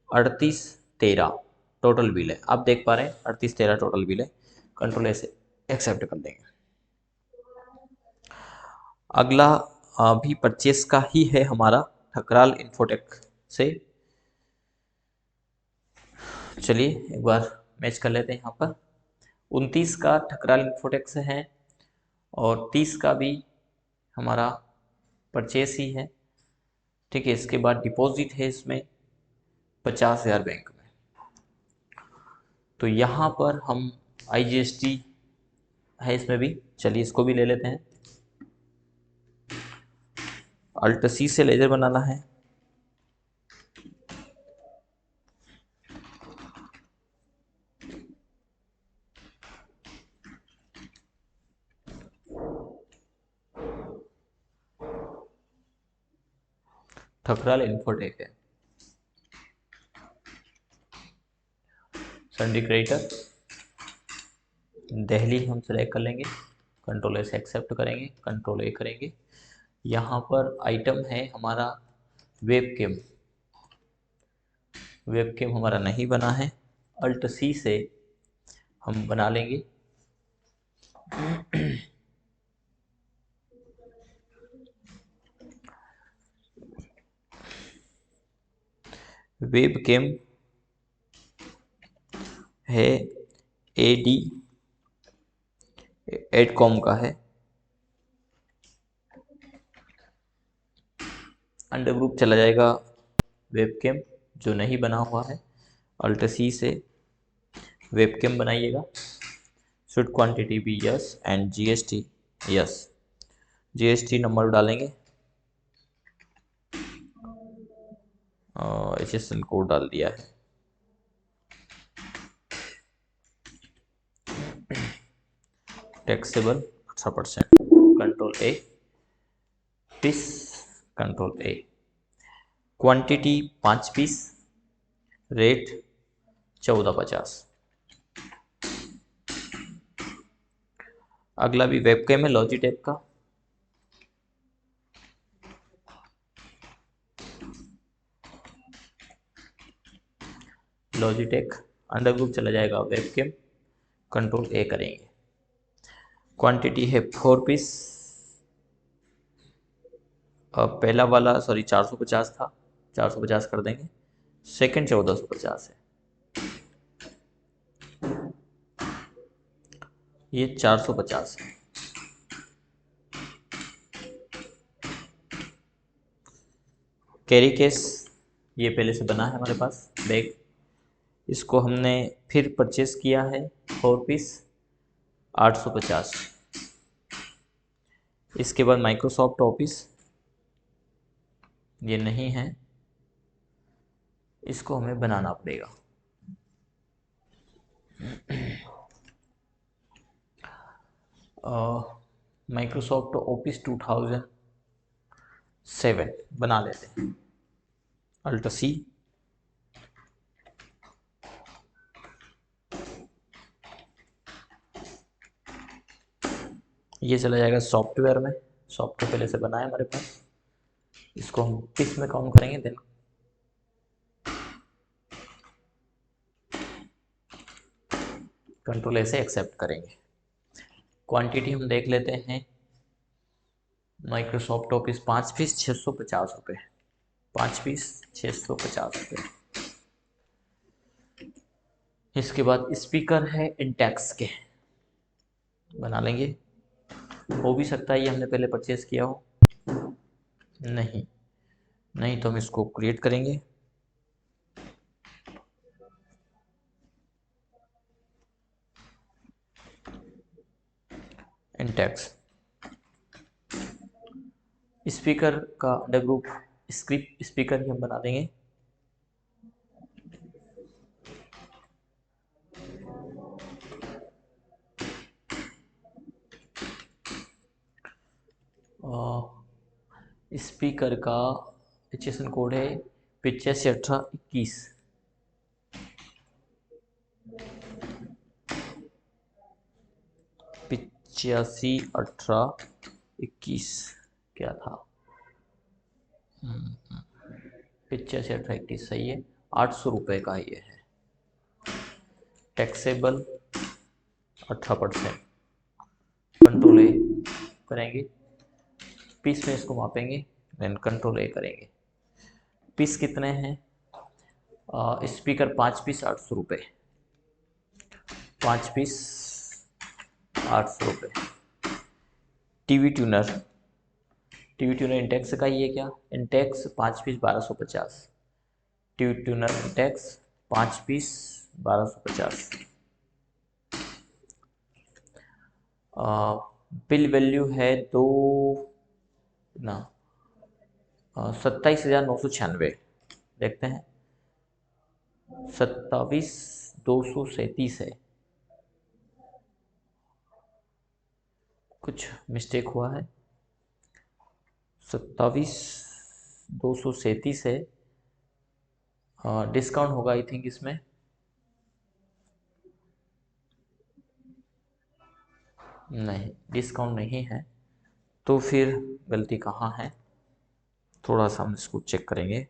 3813 टोटल बिल है, आप देख पा रहे हैं 3813 टोटल बिल है। कंट्रोल से एक्सेप्ट कर देंगे। अगला भी परचेस का ही है हमारा, ठकराल इन्फोटेक से। चलिए एक बार मैच कर लेते हैं। यहाँ पर 29 का ठकराल इन्फोटेक से है और 30 का भी हमारा परचेस ही है, ठीक है। इसके बाद डिपॉजिट है इसमें 50,000 बैंक में, तो यहाँ पर हम IGST है इसमें भी, चलिए इसको भी ले लेते हैं। अल्ट सी से लेजर बनाना है, ठकराल इन्फोटेक है, सन्डी क्रेडिटर दिल्ली हम सेलेक्ट कर लेंगे, कंट्रोल से एक्सेप्ट करेंगे, कंट्रोल ए करेंगे। यहाँ पर आइटम है हमारा वेबकेम, वेबकेम हमारा नहीं बना है, अल्ट सी से हम बना लेंगे। वेबकेम है एडकॉम का है, अंडर ग्रुप चला जाएगा वेबकेम जो नहीं बना हुआ है, अल्ट सी से वेबकेम बनाइएगा, should quantity be yes and GST yes, GST number डालेंगे, HSN कोड डाल दिया है, taxable 18%। Control A, piece control A, quantity 5 piece, rate 1450। अगला भी वेबकैम है लॉजिटेक का। लॉजिटेक अंडर ग्रुप चला जाएगा वेबकैम, कंट्रोल ए करेंगे। क्वांटिटी है 4 पीस। पहला वाला 450 था, 450 कर देंगे। सेकंड 1450 है, ये 450 है। कैरी केस ये पहले से बना है हमारे पास बैग, इसको हमने फिर परचेस किया है 4 पीस 850। इसके बाद माइक्रोसॉफ्ट ऑफिस ये नहीं है, इसको हमें बनाना पड़ेगा। माइक्रोसॉफ्ट ऑफिस 2007 बना लेते हैं। अल्ट सी, ये चला जाएगा सॉफ्टवेयर में। सॉफ्टवेयर पहले से बना है हमारे पास, इसको हम किस में काउंट करेंगे, देन कंट्रोल ऐसे एक्सेप्ट करेंगे। क्वांटिटी हम देख लेते हैं। माइक्रोसॉफ्ट ऑफिस 5 पीस 650 रुपये, 5 पीस 650 रुपये। इसके बाद स्पीकर है इंटेक्स के, बना लेंगे। हो भी सकता है ये हमने पहले परचेज किया हो, नहीं नहीं तो हम इसको क्रिएट करेंगे। इंटेक्स स्पीकर का अंडर ग्रुप स्क्रिप्ट स्पीकर ही हम बना देंगे। स्पीकर का एचएसएन कोड है 851821। 851821 क्या था, 851821 सही है। 800 रुपये का ये है, टैक्सेबल 18%। कंट्रोल ए करेंगे, पीस में इसको मापेंगे, देन कंट्रोल ए करेंगे। पीस कितने हैं, स्पीकर 5 पीस 800 रुपये, 5 पीस 800 रुपये। टीवी ट्यूनर इंटेक्स का ही है क्या, Intex 5 piece 1250। TV tuner Intex 5 piece 1250। Bill value है दो ना 27,996, देखते हैं 27,237 है, कुछ मिस्टेक हुआ है। 27,237 है, डिस्काउंट होगा आई थिंक इसमें, नहीं डिस्काउंट नहीं है, तो फिर गलती कहाँ है, थोड़ा सा हम इसको चेक करेंगे।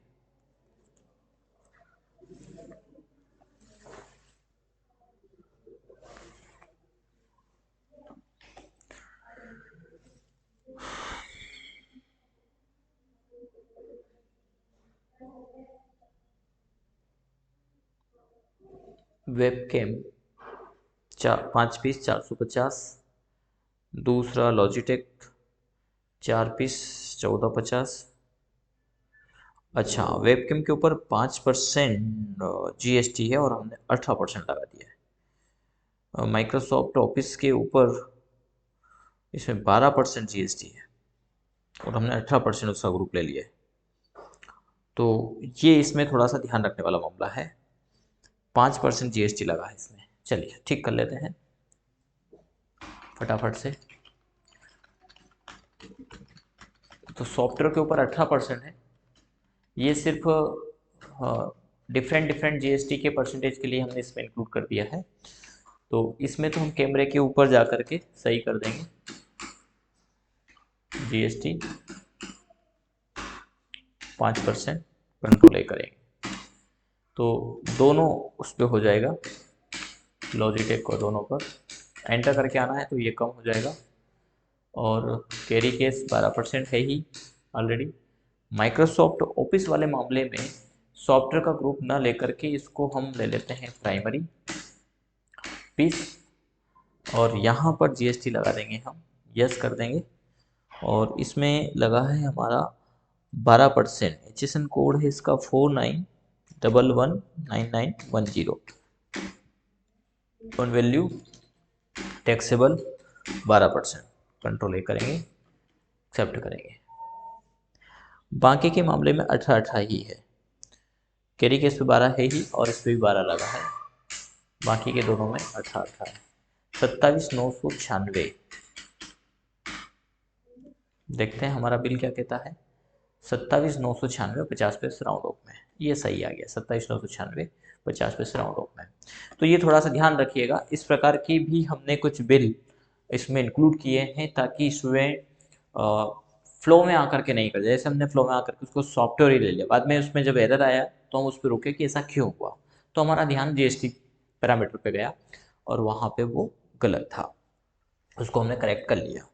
वेबकैम 5 पीस 450, दूसरा लॉजिटेक 4 पीस 1450। अच्छा, वेबकैम के ऊपर 5% जीएसटी है और हमने 18% लगा दिया है। माइक्रोसॉफ्ट ऑफिस के ऊपर इसमें 12% जीएसटी है और हमने 18% उसका ग्रुप ले लिया है, तो ये इसमें थोड़ा सा ध्यान रखने वाला मामला है। 5% जीएसटी लगा है इसमें, चलिए ठीक कर लेते हैं फटाफट से। तो सॉफ्टवेयर के ऊपर 18% है, ये सिर्फ डिफरेंट डिफरेंट जीएसटी के परसेंटेज के लिए हमने इसमें इंक्लूड कर दिया है। तो इसमें तो हम कैमरे के ऊपर जा कर के सही कर देंगे, जीएसटी 5% कंट्रोल ए करेंगे, तो दोनों उस पर हो जाएगा, लॉजिटेक को दोनों पर एंटर करके आना है तो ये कम हो जाएगा। और कैरी केस 12% है ही ऑलरेडी। माइक्रोसॉफ्ट ऑफिस वाले मामले में सॉफ्टवेयर का ग्रुप ना लेकर के इसको हम ले लेते हैं प्राइमरी पीस, और यहाँ पर जीएसटी लगा देंगे हम, यस कर देंगे। और इसमें लगा है हमारा 12%, HSN कोड है इसका 49119910, ऑन वैल्यू टैक्सेबल 12%, कंट्रोल ए करेंगे, एक्सेप्ट करेंगे। बाकी के मामले में 18 ही है, कैरी केस पे 12 है ही और इस पर भी 12 लगा है, बाकी के दोनों में 18 है। 27,996 देखते हैं हमारा बिल क्या कहता है। 27,996 50 पैसे राउंड ऑफ में, ये सही आ गया, 27,996 50 पैसे राउंड ऑफ में। तो ये थोड़ा सा ध्यान रखिएगा, इस प्रकार की भी हमने कुछ बिल इसमें इंक्लूड किए हैं ताकि स्टूडेंट फ्लो में आकर के नहीं कर जाए। जैसे हमने फ्लो में आकर के उसको सॉफ्टवेयर ही ले लिया, बाद में उसमें जब एरर आया तो हम उस पर रुके कि ऐसा क्यों हुआ, तो हमारा ध्यान जीएसटी पैरामीटर पे गया और वहाँ पे वो गलत था, उसको हमने करेक्ट कर लिया।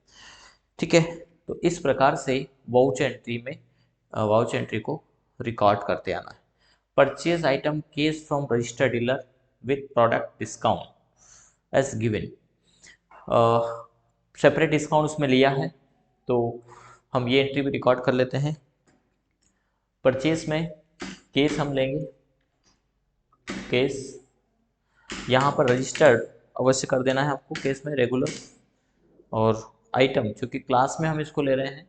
ठीक है, तो इस प्रकार से वाउच एंट्री में वाउच एंट्री को रिकॉर्ड करते आना है। Purchase item case from registered dealer with product discount as given, separate discount उसमें लिया है तो हम ये एंट्री भी रिकॉर्ड कर लेते हैं। परचेज में केस हम लेंगे, केस यहाँ पर रजिस्टर्ड अवश्य कर देना है आपको केस में रेगुलर, और आइटम चूँकि क्लास में हम इसको ले रहे हैं,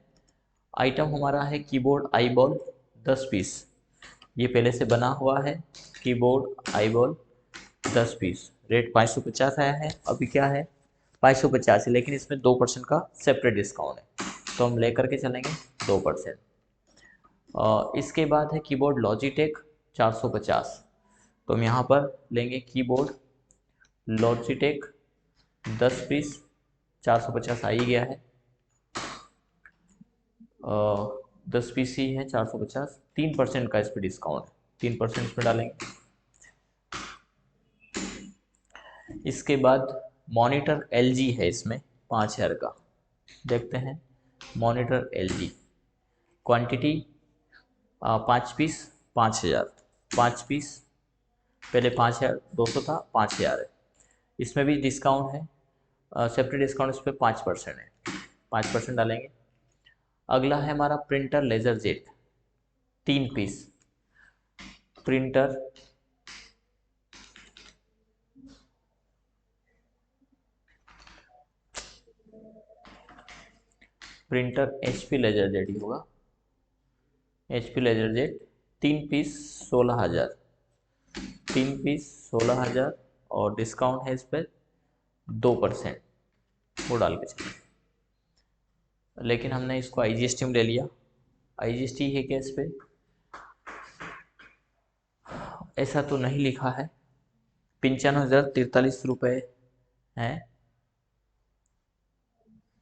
आइटम हमारा है कीबोर्ड आईबॉल 10 पीस, ये पहले से बना हुआ है, कीबोर्ड आईबॉल 10 पीस, रेट 550 आया है, अभी क्या है 550, लेकिन इसमें 2% का सेपरेट डिस्काउंट है तो हम ले करके चलेंगे 2%। इसके बाद है कीबोर्ड लॉजिटेक 450, तो हम यहाँ पर लेंगे कीबोर्ड लॉजिटेक 10 पीस, 450 आ ही गया है, 10 पीस ही है 450, 3% का इस पर डिस्काउंट है, 3% इसमें डालेंगे। इसके बाद मॉनिटर LG है इसमें 5000 का, देखते हैं monitor LG quantity 5 piece 5000, 5 piece पहले 5200 था, 5000 है, इसमें भी डिस्काउंट है, सेपरेट डिस्काउंट इस पर 5% है, 5% डालेंगे। अगला है हमारा printer LaserJet 3 piece, printer HP LaserJet ही होगा, HP LaserJet 3 piece 16,000, 3 piece 16,000 और डिस्काउंट है इस पर 2%, वो डाल के चलिए। लेकिन हमने इसको IGST में ले लिया, IGST है क्या इस पर, ऐसा तो नहीं लिखा है, 95,043 रुपये है,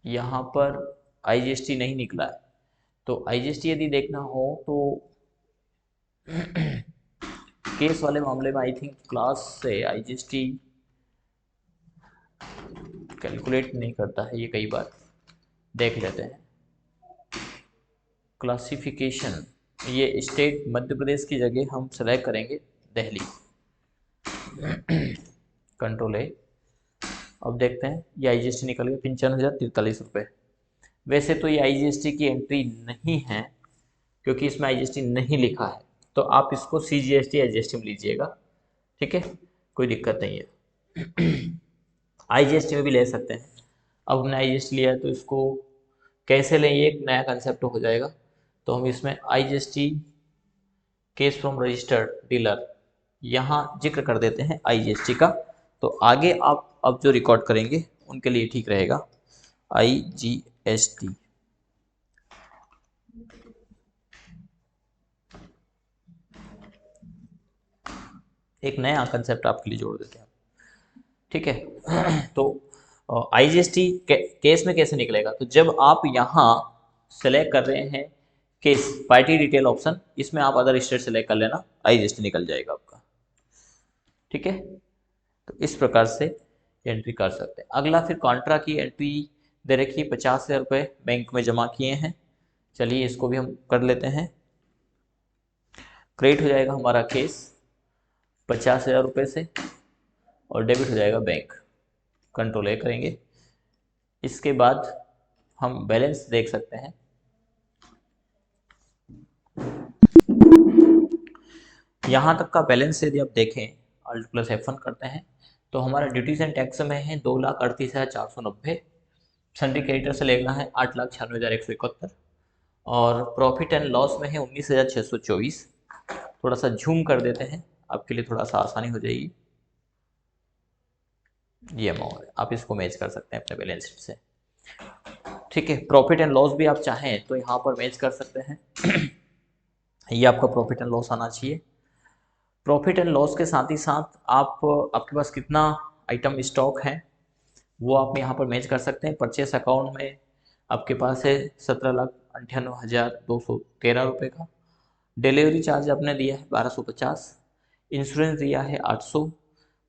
यहाँ पर IGST नहीं निकला है, तो IGST यदि देखना हो तो केस वाले मामले में आई थिंक क्लास से IGST कैलकुलेट नहीं करता है, ये कई बार देख लेते हैं। क्लासिफिकेशन, ये स्टेट मध्य प्रदेश की जगह हम सेलेक्ट करेंगे दिल्ली, कंट्रोल ए, अब देखते हैं ये IGST निकल गया 95,043 रुपये। वैसे तो ये IGST की एंट्री नहीं है क्योंकि इसमें IGST नहीं लिखा है, तो आप इसको CGST IGST में लीजिएगा, ठीक है, कोई दिक्कत नहीं है। IGST में भी ले सकते हैं। अब हमने IGST लिया है तो इसको कैसे लें, ये एक नया कंसेप्ट हो जाएगा, तो हम इसमें IGST case from registered dealer यहाँ जिक्र कर देते हैं IGST का, तो आगे आप अब जो रिकॉर्ड करेंगे उनके लिए ठीक रहेगा। IGST एक नया कंसेप्ट आपके लिए जोड़ देते हैं, ठीक है। तो आईजीएसटी केस में कैसे निकलेगा, तो जब आप यहाँ सेलेक्ट कर रहे हैं केस पार्टी डिटेल ऑप्शन, इसमें आप अदर स्टेट सेलेक्ट कर लेना, आईजीएसटी निकल जाएगा आपका, ठीक है। तो इस प्रकार से एंट्री कर सकते हैं। अगला फिर कॉन्ट्रा की एंट्री दे रखी है, 50,000 रुपये बैंक में जमा किए हैं। चलिए इसको भी हम कर लेते हैं, क्रेडिट हो जाएगा हमारा केस 50,000 रुपये से और डेबिट हो जाएगा बैंक, कंट्रोल ए करेंगे। इसके बाद हम बैलेंस देख सकते हैं। यहाँ तक का बैलेंस यदि आप देखें, अल्ट प्लस F1 करते हैं तो हमारा ड्यूटीज एंड टैक्स में है 2,38,490, सन्ड्री क्रेडिटर से लेना है 8,96,171 और प्रॉफिट एंड लॉस में है 19,624। थोड़ा सा झूम कर देते हैं, आपके लिए थोड़ा सा आसानी हो जाएगी। ये अमाउंट आप इसको मैच कर सकते हैं अपने बैलेंस शीट से, ठीक है। प्रॉफिट एंड लॉस भी आप चाहें तो यहाँ पर मैच कर सकते हैं। ये आपका प्रॉफिट एंड लॉस आना चाहिए। प्रॉफिट एंड लॉस के साथ ही साथ आपके पास कितना आइटम स्टॉक है वो आप यहाँ पर मैच कर सकते हैं। परचेस अकाउंट में आपके पास है 17,98,213 रुपये का। डिलीवरी चार्ज आपने दिया है 1,250, इंश्योरेंस दिया है 800,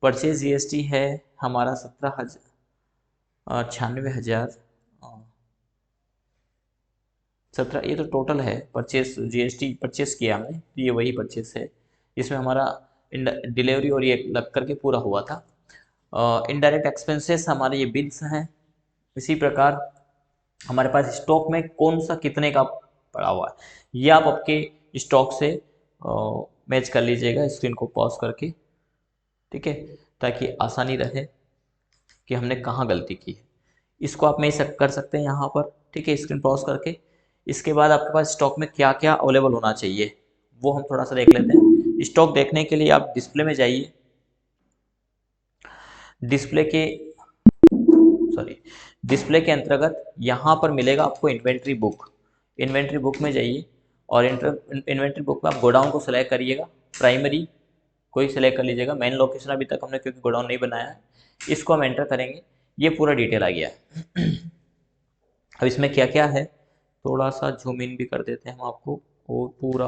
परचेज जीएसटी है हमारा 17 ये तो टोटल है। परचेस जीएसटी परचेस किया हमने, ये वही परचेस है, इसमें हमारा डिलीवरी और ये लग करके पूरा हुआ था। इनडायरेक्ट एक्सपेंसेस हमारे ये बिल्स हैं। इसी प्रकार हमारे पास स्टॉक में कौन सा कितने का पड़ा हुआ है ये आप आपके स्टॉक से मैच कर लीजिएगा, स्क्रीन को पॉज करके, ठीक है, ताकि आसानी रहे कि हमने कहाँ गलती की है। इसको आप मैच कर सकते हैं यहाँ पर, ठीक है, स्क्रीन पॉज करके। इसके बाद आपके पास स्टॉक में क्या क्या अवेलेबल होना चाहिए वो हम थोड़ा सा देख लेते हैं। स्टॉक देखने के लिए आप डिस्प्ले में जाइए, डिस्प्ले के अंतर्गत यहाँ पर मिलेगा आपको इन्वेंट्री बुक। इन्वेंट्री बुक में जाइए और इन्वेंट्री बुक में आप गोडाउन को सिलेक्ट करिएगा, प्राइमरी कोई सिलेक्ट कर लीजिएगा। मेन लोकेशन अभी तक हमने क्योंकि गोडाउन नहीं बनाया है, इसको हम एंटर करेंगे। ये पूरा डिटेल आ गया। अब इसमें क्या क्या है थोड़ा सा जूम इन भी कर देते हैं हम आपको और पूरा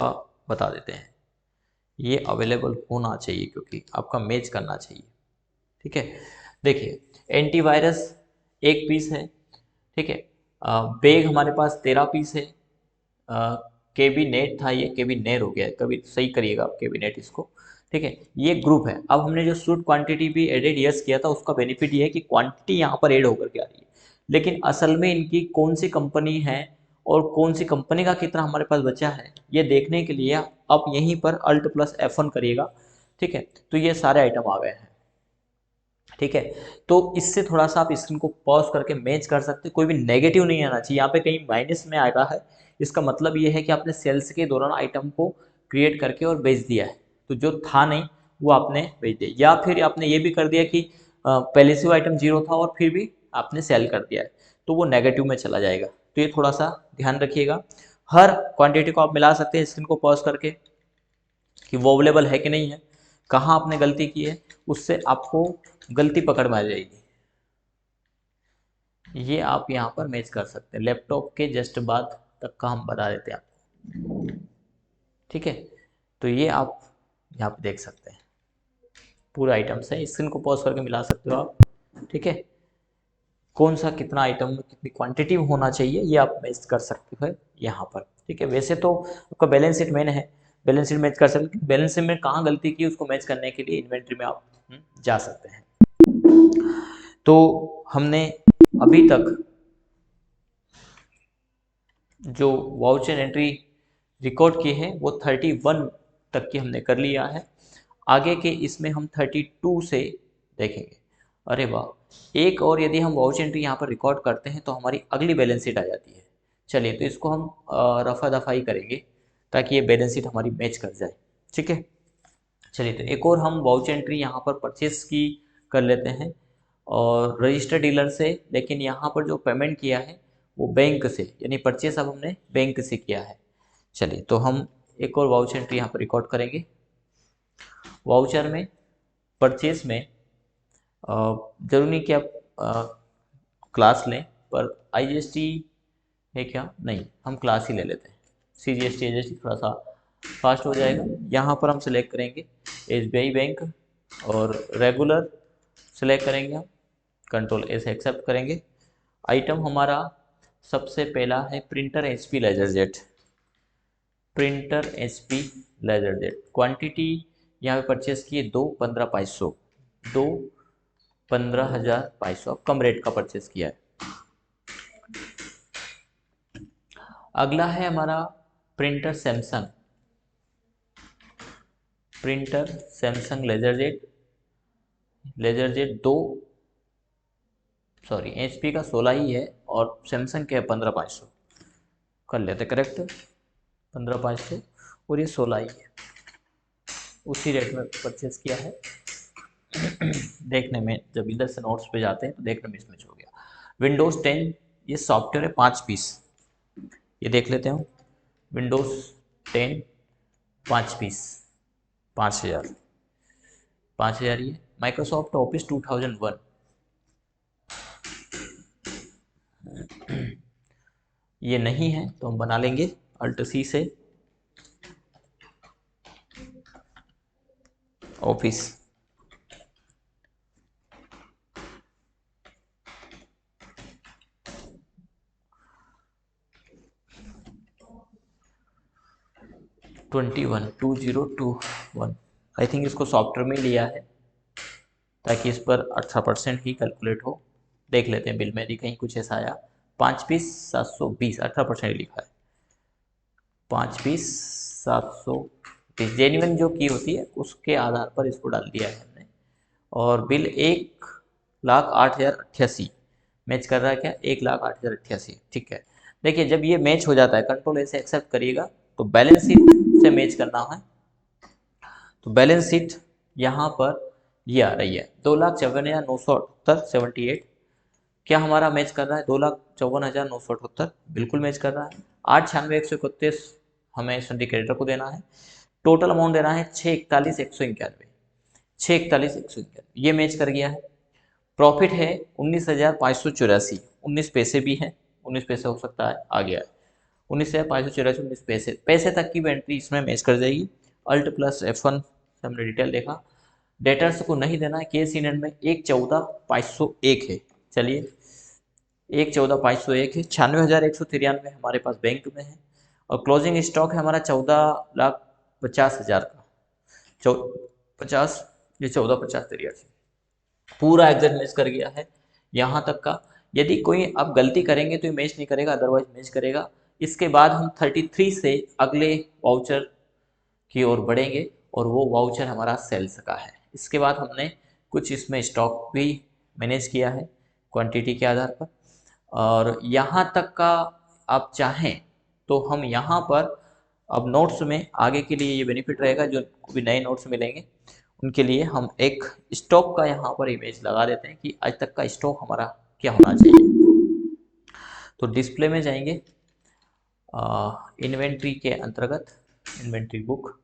बता देते हैं। ये अवेलेबल होना चाहिए क्योंकि आपका मैच करना चाहिए, ठीक है। देखिए एंटीवायरस 1 पीस है, ठीक है। बैग हमारे पास 13 पीस है। केबी नेट था, ये केबी नेर हो गया है, कभी सही करिएगा आप केबी नेट इसको, ठीक है। ये ग्रुप है। अब हमने जो सूट क्वांटिटी भी एडेड यस किया था उसका बेनिफिट ये है कि क्वांटिटी यहाँ पर ऐड होकर के आ रही है, लेकिन असल में इनकी कौन सी कंपनी है और कौन सी कंपनी का कितना हमारे पास बचा है ये देखने के लिए आप यहीं पर अल्ट प्लस F1 करिएगा, ठीक है। तो ये सारे आइटम आ गए हैं, ठीक है। तो इससे थोड़ा सा आप स्क्रीन को पॉज करके मैच कर सकते हैं। कोई भी नेगेटिव नहीं आना चाहिए, यहाँ पे कहीं माइनस में आ रहा है इसका मतलब ये है कि आपने सेल्स के दौरान आइटम को क्रिएट करके और बेच दिया है, तो जो था नहीं वो आपने बेच दिया, या फिर आपने ये भी कर दिया कि पहले से वो आइटम 0 था और फिर भी आपने सेल कर दिया है, तो वो नेगेटिव में चला जाएगा। तो ये थोड़ा सा ध्यान रखिएगा। हर क्वांटिटी को आप मिला सकते हैं स्क्रीन को पॉज करके कि वो अवेलेबल है कि नहीं है, कहाँ आपने गलती की है, उससे आपको गलती पकड़ में आ जाएगी। ये आप यहाँ पर मैच कर सकते हैं, लैपटॉप के जस्ट बाद तक का हम बता देते हैं आपको, ठीक है। तो ये आप यहाँ पे देख सकते हैं पूरा आइटम्स है, स्क्रीन को पॉज करके मिला सकते हो आप, ठीक है। कौन सा कितना आइटम में कितनी क्वांटिटी होना चाहिए ये आप मैच कर सकते हो यहाँ पर, ठीक है। वैसे तो आपका बैलेंस शीट मेन है, बैलेंस शीट मैच कर सकते हैं। बैलेंस शीट में कहाँ गलती की उसको मैच करने के लिए इन्वेंट्री में आप जा सकते हैं। तो हमने अभी तक जो वाउचर एंट्री रिकॉर्ड की है वो 31 तक की हमने कर लिया है। आगे के इसमें हम 32 से देखेंगे। अरे वाह, एक और यदि हम वाउचर एंट्री यहाँ पर रिकॉर्ड करते हैं तो हमारी अगली बैलेंस शीट आ जाती है। चलिए तो इसको हम रफा दफाई करेंगे ताकि ये बैलेंस शीट हमारी मैच कर जाए, ठीक है। चलिए तो एक और हम वाउचर एंट्री यहाँ पर परचेस की कर लेते हैं और रजिस्टर्ड डीलर से, लेकिन यहाँ पर जो पेमेंट किया है वो बैंक से, यानी परचेस अब हमने बैंक से किया है। चलिए तो हम एक और वाउचर एंट्री यहाँ पर रिकॉर्ड करेंगे। वाउचर में परचेज में जरूरी नहीं कि आप क्लास लें, पर IGST है क्या, नहीं, हम क्लास ही ले लेते हैं। CGST IGST थोड़ा सा फास्ट हो जाएगा। यहाँ पर हम सिलेक्ट करेंगे SBI बैंक और रेगुलर सिलेक्ट करेंगे हम, Ctrl+S एक्सेप्ट करेंगे। आइटम हमारा सबसे पहला है printer HP LaserJet, printer HP LaserJet. Quantity यहाँ पे परचेस की है 2 15 500, 2 15,500, कम रेट का परचेस किया है। अगला है हमारा printer Samsung, printer Samsung LaserJet, LaserJet 2, sorry HP का 16 ही है और सैमसंग के है 15,500, कर लेते करेक्ट, 15,500 और ये 16 ही है, उसी रेट में परचेस किया है। देखने में जब इधर से नोट्स पे जाते हैं तो देखने में इसमें हो गया। विंडोज़ 10 ये सॉफ्टवेयर है 5 पीस, ये देख लेते हैं। विंडोज़ 10 5 पीस 5,000, 5,000 ये। माइक्रोसॉफ्ट ऑफिस 2001 ये नहीं है तो हम बना लेंगे Alt+C से office. Twenty one 2021 I think इसको सॉफ्टवेयर में लिया है ताकि इस पर 18% ही कैलकुलेट हो। देख लेते हैं बिल में यदि कहीं कुछ ऐसा आया। 5 पीस 720, 18% लिखा है। 5 पीस 720 जेन्युइन जो की होती है उसके आधार पर इसको डाल दिया है हमने। और बिल 1,08,088 मैच कर रहा है क्या, 1,08,088, ठीक है। देखिए जब ये मैच हो जाता है, Ctrl+A से एक्सेप्ट करिएगा तो बैलेंस शीट से मैच करना है। तो बैलेंस शीट यहाँ पर ये आ रही है 2,54,978 78। क्या हमारा मैच कर रहा है 2,54,978, बिल्कुल मैच कर रहा है। 8,96,131 हमें सिंडिकेटर को देना है। टोटल अमाउंट देना है 6,41,191, 6,41,191, ये मैच कर गया है। प्रॉफिट है 19,584, 19 पैसे भी हैं, 19 पैसे हो सकता है आ गया है। 19,584, 19 पैसे, पैसे तक की भी एंट्री इसमें मैच कर जाएगी। Alt+F1 से हमने डिटेल देखा। डेटर्स को नहीं देना है। केस यूनियन में 1,14,501 है, चलिए 1,14,501 है। 96,193 हमारे पास बैंक में है और क्लोजिंग स्टॉक है हमारा 14,50,000 का, 50, ये 14,50,83 पूरा एग्जैक्ट मैच कर गया है यहाँ तक का। यदि कोई आप गलती करेंगे तो ये मैच नहीं करेगा, अदरवाइज मैच करेगा। इसके बाद हम 33 से अगले वाउचर की ओर बढ़ेंगे और वो वाउचर हमारा सेल्स का है। इसके बाद हमने कुछ इसमें स्टॉक भी मैनेज किया है क्वांटिटी के आधार पर। और यहाँ तक का आप चाहें तो हम यहाँ पर अब नोट्स में आगे के लिए ये बेनिफिट रहेगा, जो भी नए नोट्स मिलेंगे उनके लिए हम एक स्टॉक का यहाँ पर इमेज लगा देते हैं कि आज तक का स्टॉक हमारा क्या होना चाहिए। तो डिस्प्ले में जाएंगे, इन्वेंट्री के अंतर्गत इन्वेंट्री बुक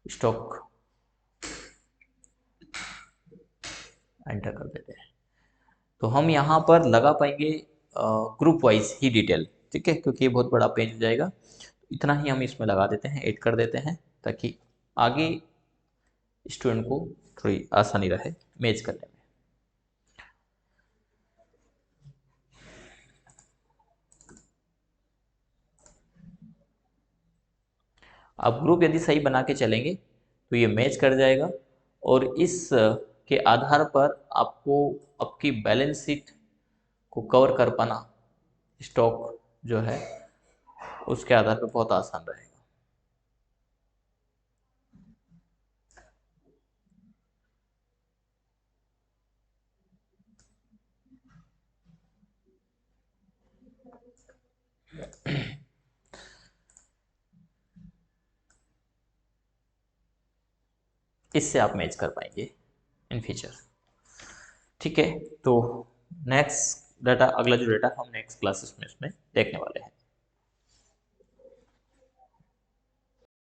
स्टॉक एंटर कर देते हैं। तो हम यहाँ पर लगा पाएंगे ग्रुप वाइज ही डिटेल, ठीक है, क्योंकि ये बहुत बड़ा पेज हो जाएगा। इतना ही हम इसमें लगा देते हैं, ऐड कर देते हैं ताकि आगे स्टूडेंट को थोड़ी आसानी रहे मैच करने में। आप ग्रुप यदि सही बना के चलेंगे तो ये मैच कर जाएगा और इस के आधार पर आपको आपकी बैलेंस शीट को कवर कर पाना स्टॉक जो है उसके आधार पर बहुत आसान रहेगा। इससे आप मैच कर पाएंगे इन फ्यूचर, ठीक है। तो नेक्स्ट डाटा, अगला जो डाटा हम नेक्स्ट क्लासेस में इसमें देखने वाले हैं।